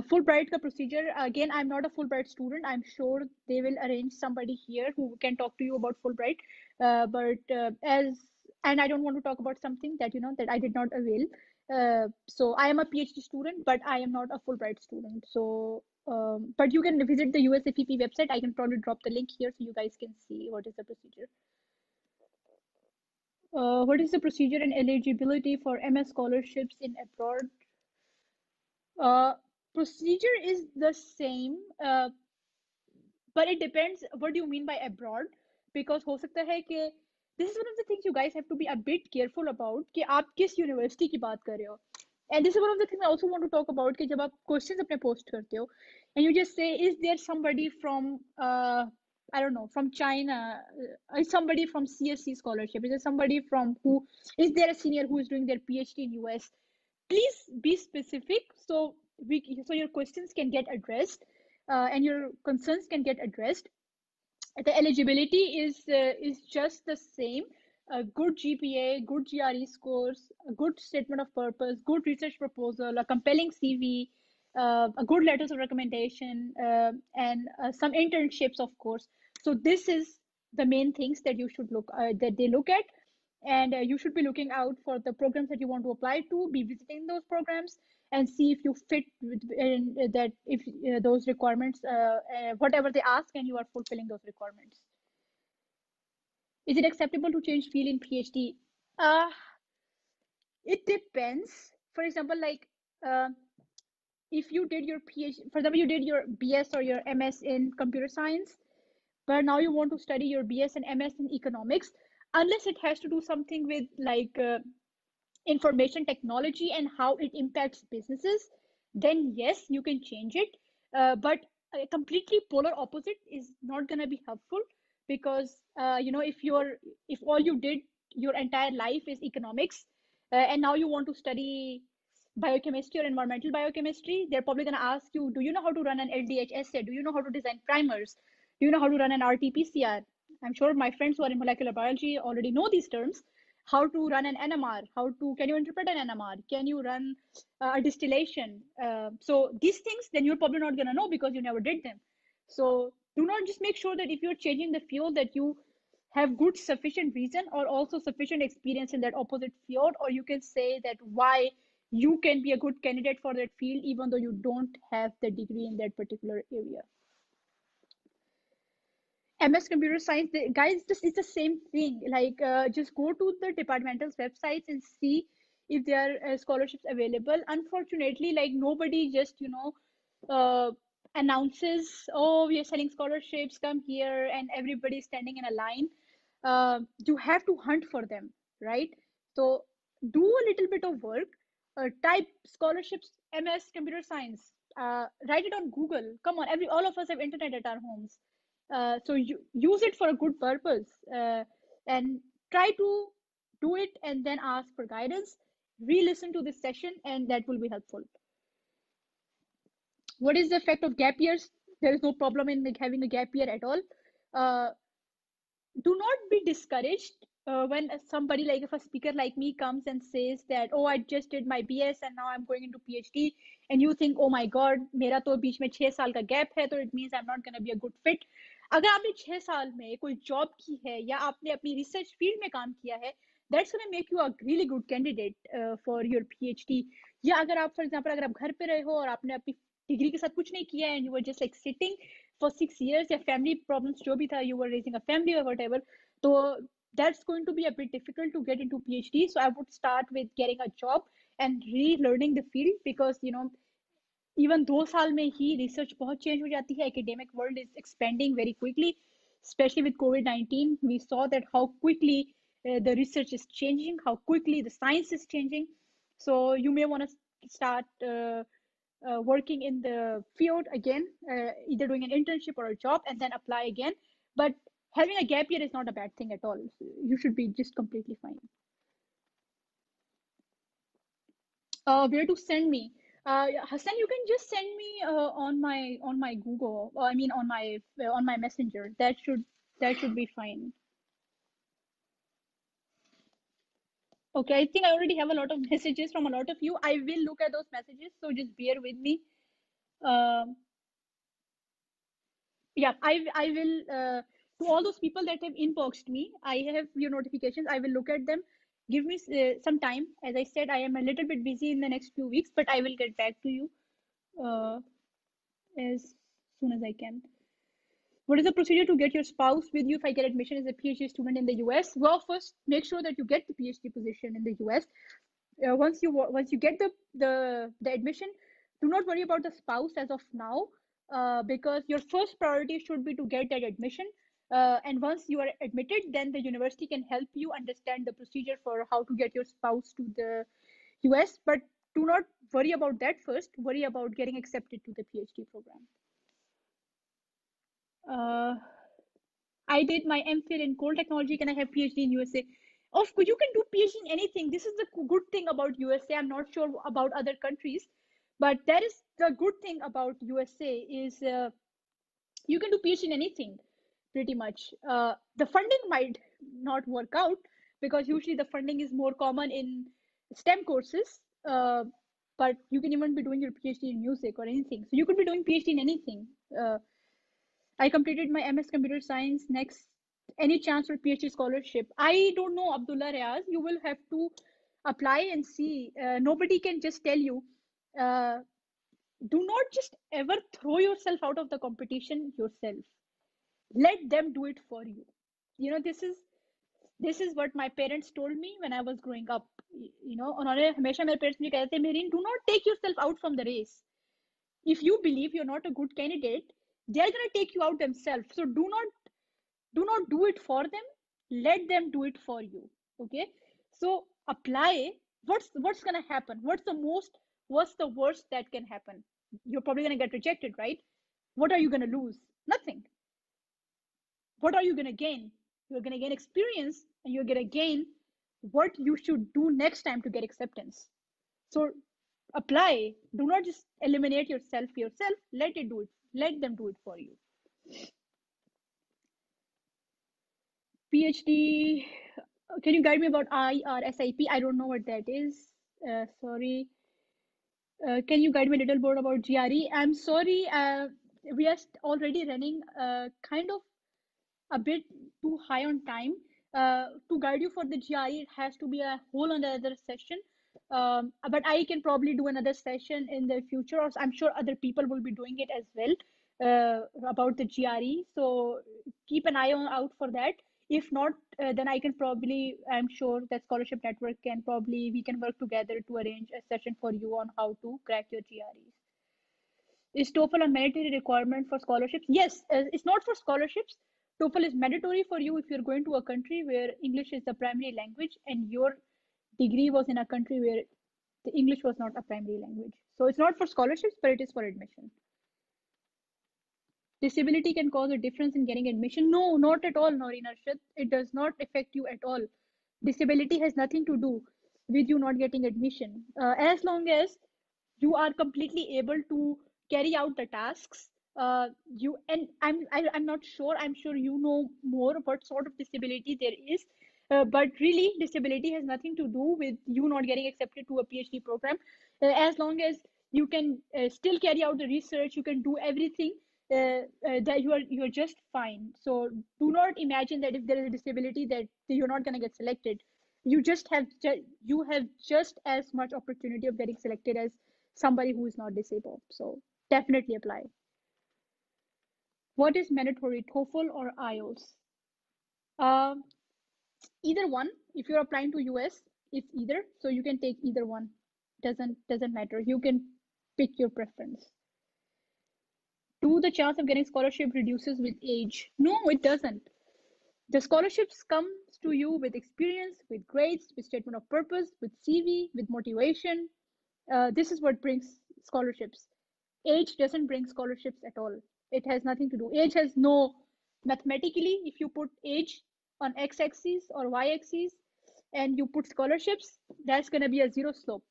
A: Fulbright ka procedure, again, I'm not a Fulbright student. I'm sure they will arrange somebody here who can talk to you about Fulbright. But and I don't want to talk about something that that I did not avail. So I am a PhD student, but I am not a Fulbright student. So but you can visit the USFEP website. I can probably drop the link here so you guys can see what is the procedure. What is the procedure and eligibility for MS scholarships in abroad? Uh, Procedure is the same, but it depends what do you mean by abroad, because हो सकता है कि this is one of the things you guys have to be a bit careful about कि आप किस university की बात कर रहे हो. And this is one of the things I also want to talk about कि जब आप questions अपने post करते हो and you just say, is there somebody from I don't know, from China, is somebody from CSC scholarship, is there somebody from who, is there a senior who is doing their PhD in US? Please be specific, so your questions can get addressed, and your concerns can get addressed. The eligibility is just the same: a good GPA, good GRE scores, a good statement of purpose, good research proposal, a compelling CV, a good letters of recommendation, and some internships, of course. So this is the main things that you should that they look at. And you should be looking out for the programs that you want to apply to, be visiting those programs, and see if you fit in that, if those requirements, whatever they ask, and you are fulfilling those requirements. Is it acceptable to change field in PhD? uh it depends. For example, like if you did your PhD, for example, you did your BS or your MS in computer science, but now you want to study your BS and MS in economics, unless it has to do something with like information technology and how it impacts businesses, then yes, you can change it. But a completely polar opposite is not going to be helpful, because if all you did your entire life is economics, and now you want to study biochemistry or environmental biochemistry, they're probably going to ask you, do you know how to run an LDH assay? Do you know how to design primers? Do you know how to run an RT-PCR? I'm sure my friends who are in molecular biology already know these terms. How to run an NMR? Can you interpret an NMR? Can you run a distillation? So these things, then you're probably not going to know because you never did them. So do not, just make sure that if you're changing the field, that you have good sufficient reason or also sufficient experience in that opposite field, or you can say that why you can be a good candidate for that field even though you don't have the degree in that particular area. MS Computer Science, guys, it's the same thing. Like, just go to the departmental's websites and see if there are scholarships available. Unfortunately, like, nobody just uh, announces, oh, we are selling scholarships, come here, and everybody standing in a line. You have to hunt for them, right? So do a little bit of work, type scholarships MS Computer Science. Write it on Google. Come on, all of us have internet at our homes. So you use it for a good purpose, and try to do it and then ask for guidance. Re-listen to this session, and that will be helpful. What is the effect of gap years? There is no problem in like having a gap year at all. Uh, do not be discouraged when somebody, like if a speaker like me comes and says that, oh, I just did my BS and now I'm going into PhD, and you think, oh my god, मेरा तो बीच में 6 साल का gap है, तो it means I'm not going to be a good fit. अगर आपने 6 साल में कोई जॉब की है या आपने अपनी रिसर्च फील्ड में काम किया है, that's going to make you a really good candidate for your PhD. या अगर आप, for example, अगर आप घर पे रहे हो और आपने अपनी डिग्री के साथ कुछ नहीं किया है and you were just like sitting for 6 years, या family problems जो भी था, you were raising a family or whatever, तो that's going to be a bit difficult to get into PhD. So I would start with getting a job and relearning the field, because even 2 साल में ही research बहुत change हो जाती है. Academic world is expanding very quickly, especially with COVID-19. We saw that how quickly the research is changing, how quickly the science is changing. So you may want to start working in the field again, either doing an internship or a job, and then apply again. But having a gap year is not a bad thing at all. You should be just completely fine. Where to send me? Hassan, you can just send me on my Google. I mean on my Messenger. That should be fine. Okay, I think I already have a lot of messages from a lot of you. I will look at those messages, so just bear with me. Um, yeah, I will, to all those people that have inboxed me, I have your notifications. I will look at them. Give me some time. As I said, I am a little bit busy in the next few weeks, but I will get back to you uh, as soon as I can. What is the procedure to get your spouse with you if I get admission as a PhD student in the US? Well, first make sure that you get the PhD position in the US. Once you get the admission, do not worry about the spouse as of now, because your first priority should be to get that admission. And once you are admitted, then the university can help you understand the procedure for how to get your spouse to the US. But do not worry about that first. Worry about getting accepted to the PhD program. Uh, I did my MPhil in coal technology. Can I have PhD in USA? Of course, you can do PhD in anything. This is the good thing about USA. I'm not sure about other countries, but that is the good thing about USA is you can do PhD in anything, pretty much. The funding might not work out because usually the funding is more common in STEM courses. But you can even be doing your PhD in music or anything. So you could be doing PhD in anything. I completed my MS Computer Science. Next, any chance for PhD scholarship? I don't know, Abdullah Riaz. You will have to apply and see. Nobody can just tell you. Uh, do not just ever throw yourself out of the competition yourself. Let them do it for you. This is what my parents told me when I was growing up. उन्होंने हमेशा मेरे parents मुझे कहते थे, marine, do not take yourself out from the race. If you believe you're not a good candidate, they're gonna take you out themselves. So do not do it for them. Let them do it for you. Okay. So apply. What's gonna happen? What's the worst that can happen? You're probably gonna get rejected, right? What are you gonna lose? Nothing. What are you gonna gain? You're gonna gain experience, and you're gonna gain what you should do next time to get acceptance. So apply. Do not just eliminate yourself. Let it do it. Let them do it for you. PhD. Can you guide me about IRSIP? I don't know what that is. Sorry. Can you guide me a little more about GRE? I'm sorry. We are already running kind of a bit too high on time. To guide you for the GRE, it has to be a whole another session. But I can probably do another session in the future, or I'm sure other people will be doing it as well about the GRE. So keep an eye out for that. If not, then I can probably, I'm sure that Scholarship Network we can work together to arrange a session for you on how to crack your GREs. Is TOEFL a mandatory requirement for scholarships? Yes, it's not for scholarships. TOEFL is mandatory for you if you're going to a country where English is the primary language and your degree was in a country where the English was not a primary language. So it's not for scholarships, but it is for admission. Disability can cause a difference in getting admission. No, not at all, Noreen Arshad. It does not affect you at all. Disability has nothing to do with you not getting admission. As long as you are completely able to carry out the tasks, you and I'm not sure. I'm sure you know more what sort of disability there is. But really, disability has nothing to do with you not getting accepted to a PhD program. As long as you can still carry out the research, you can do everything. That you are just fine. So do not imagine that if there is a disability that you're not going to get selected. You have just as much opportunity of getting selected as somebody who is not disabled. So definitely apply. What is mandatory, TOEFL or IELTS? Um, Either one. If you're applying to US, it's either. So you can take either one. Doesn't matter. You can pick your preference. Do the chance of getting scholarship reduces with age? No, it doesn't. The scholarships comes to you with experience, with grades, with statement of purpose, with CV, with motivation. This is what brings scholarships. Age doesn't bring scholarships at all. It has nothing to do. Age has no mathematically. If you put age on x-axis or y-axis, and you put scholarships, that's gonna be a zero slope.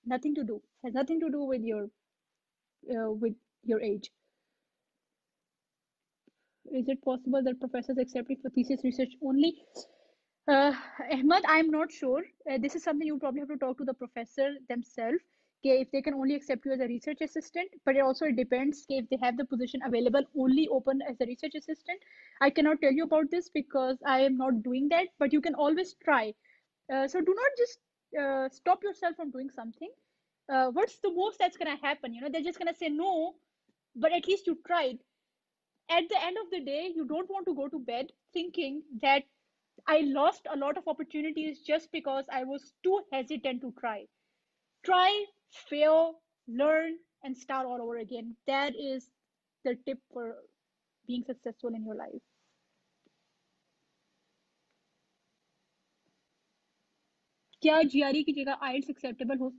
A: Nothing to do. Has nothing to do with your age. Is it possible that professors accept it for thesis research only? Ahmad, I'm not sure. This is something you probably have to talk to the professor themselves. Okay, if they can only accept you as a research assistant, but it also depends okay, if they have the position available only open as a research assistant. I cannot tell you about this because I am not doing that, but you can always try. So do not just stop yourself from doing something. What's the most that's gonna happen? You know, they're just gonna say no, but at least you tried. At the end of the day, you don't want to go to bed thinking that I lost a lot of opportunities just because I was too hesitant to try. Try, fail, learn, and start all over again. That is the tip for being successful in your life. क्या GRE की जगह IELTS acceptable हो?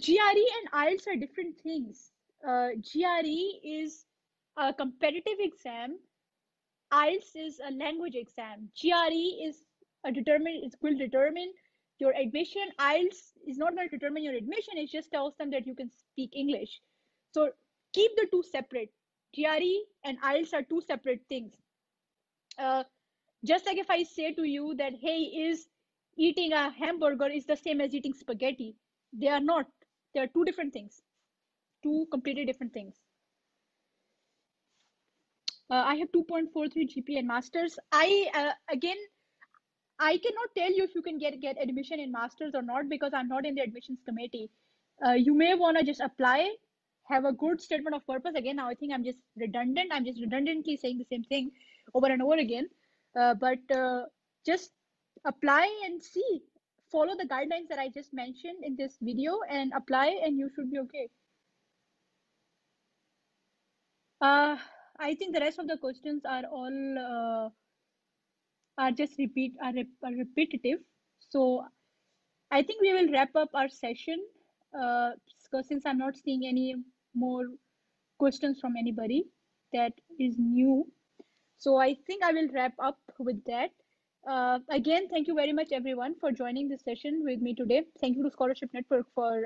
A: GRE and IELTS are different things. GRE is a competitive exam. IELTS is a language exam. GRE is it will determine your admission. IELTS is not going to determine your admission. It just tells them that you can speak English. So keep the two separate. GRE and IELTS are two separate things. Just like if I say to you that, hey, is eating a hamburger is the same as eating spaghetti. They are not. They are two different things. Two completely different things. I have 2.43 GPA and masters. Again, I cannot tell you if you can get admission in masters or not because I'm not in the admissions committee. You may want to just apply, have a good statement of purpose. Again, now I think I'm just redundant. I'm just redundantly saying the same thing over and over again. But just apply and see. Follow the guidelines that I just mentioned in this video and apply, and you should be okay. Uh, I think the rest of the questions are all are just are repetitive. So I think we will wrap up our session because since I'm not seeing any more questions from anybody that is new. So I think I will wrap up with that. Again, thank you very much everyone for joining this session with me today. Thank you to Scholarship Network for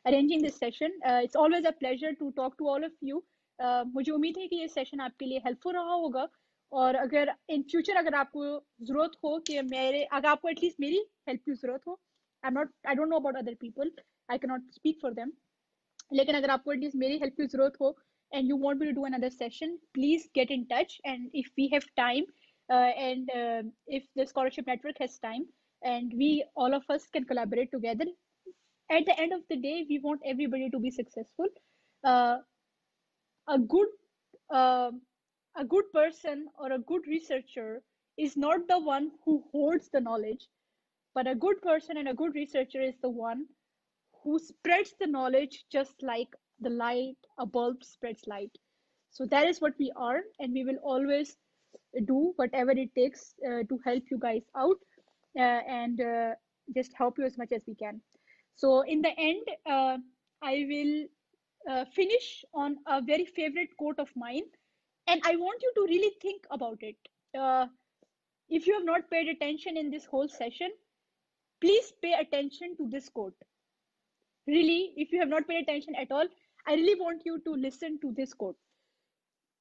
A: arranging this session. It's always a pleasure to talk to all of you. मुझे उम्मीद है कि ये session आपके लिए helpful रहा होगा और अगर इन फ्यूचर अगर आपको जरूरत हो कि मेरे अगर आपको एटलीस्ट मेरी हेल्प की जरूरत हो आई don't know about other people I can not speak for them लेकिन अगर आपको एटलीस्ट मेरी हेल्प की जरूरत हो and you want me to do another session, please get in touch. And if we have time, and if the Scholarship Network has time, and we all of us can collaborate together, at the end of the day, we want everybody to be successful. Uh, a good uh, a good person or a good researcher is not the one who hoards the knowledge, but a good person and a good researcher is the one who spreads the knowledge just like the light, a bulb spreads light. So that is what we are, and we will always do whatever it takes to help you guys out and just help you as much as we can. So in the end, I will finish on a very favorite quote of mine, and I want you to really think about it. Uh, if you have not paid attention in this whole session, please pay attention to this quote. Really, if you have not paid attention at all, I really want you to listen to this quote.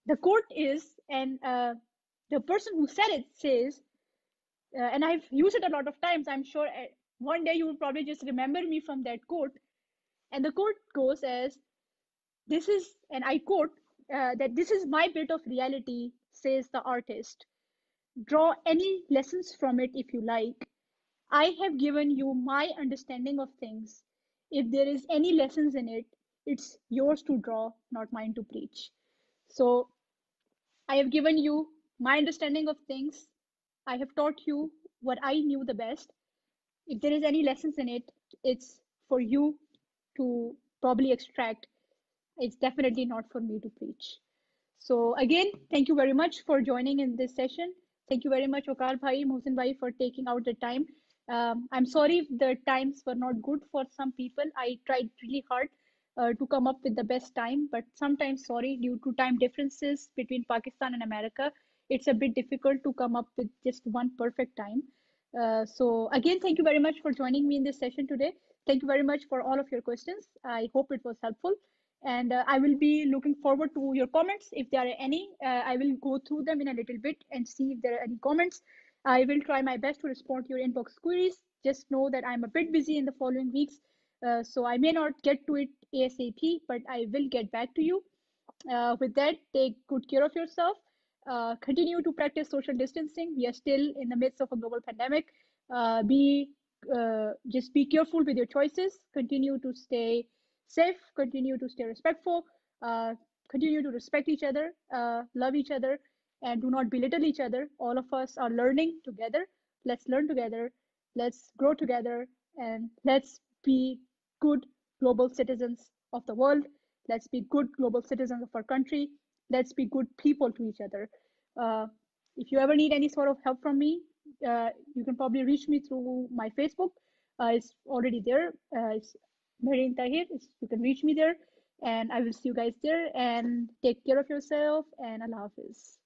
A: The quote is, and the person who said it says, and I've used it a lot of times. I'm sure one day you will probably just remember me from that quote. And the quote goes as, this is, and I quote, that this is my bit of reality, says the artist. Draw any lessons from it if you like. I have given you my understanding of things. If there is any lessons in it, it's yours to draw, not mine to preach. So I have given you my understanding of things. I have taught you what I knew the best. If there is any lessons in it, it's for you to probably extract. It's definitely not for me to preach. So again, thank you very much for joining in this session. Thank you very much, Okar Bhai, Mohsin Bhai, for taking out the time. I'm sorry if the times were not good for some people. I tried really hard to come up with the best time, but sometimes, sorry, due to time differences between Pakistan and America, it's a bit difficult to come up with just one perfect time. So again, thank you very much for joining me in this session today. Thank you very much for all of your questions. I hope it was helpful. And I will be looking forward to your comments. If there are any, I will go through them in a little bit and see if there are any comments. I will try my best to respond to your inbox queries. Just know that I'm a bit busy in the following weeks, so I may not get to it ASAP, but I will get back to you. With that, take good care of yourself. Continue to practice social distancing. We are still in the midst of a global pandemic. Be Just be careful with your choices. Continue to stay safe. Continue to stay respectful. Uh, Continue to respect each other, love each other, and do not belittle each other. All of us are learning together. Let's learn together. Let's grow together, and let's be good global citizens of the world. Let's be good global citizens of our country. Let's be good people to each other. Uh, if you ever need any sort of help from me, you can probably reach me through my Facebook. It's already there. It's Marine Tahir. You can reach me there, and I will see you guys there. And take care of yourself. And Allah Hafiz.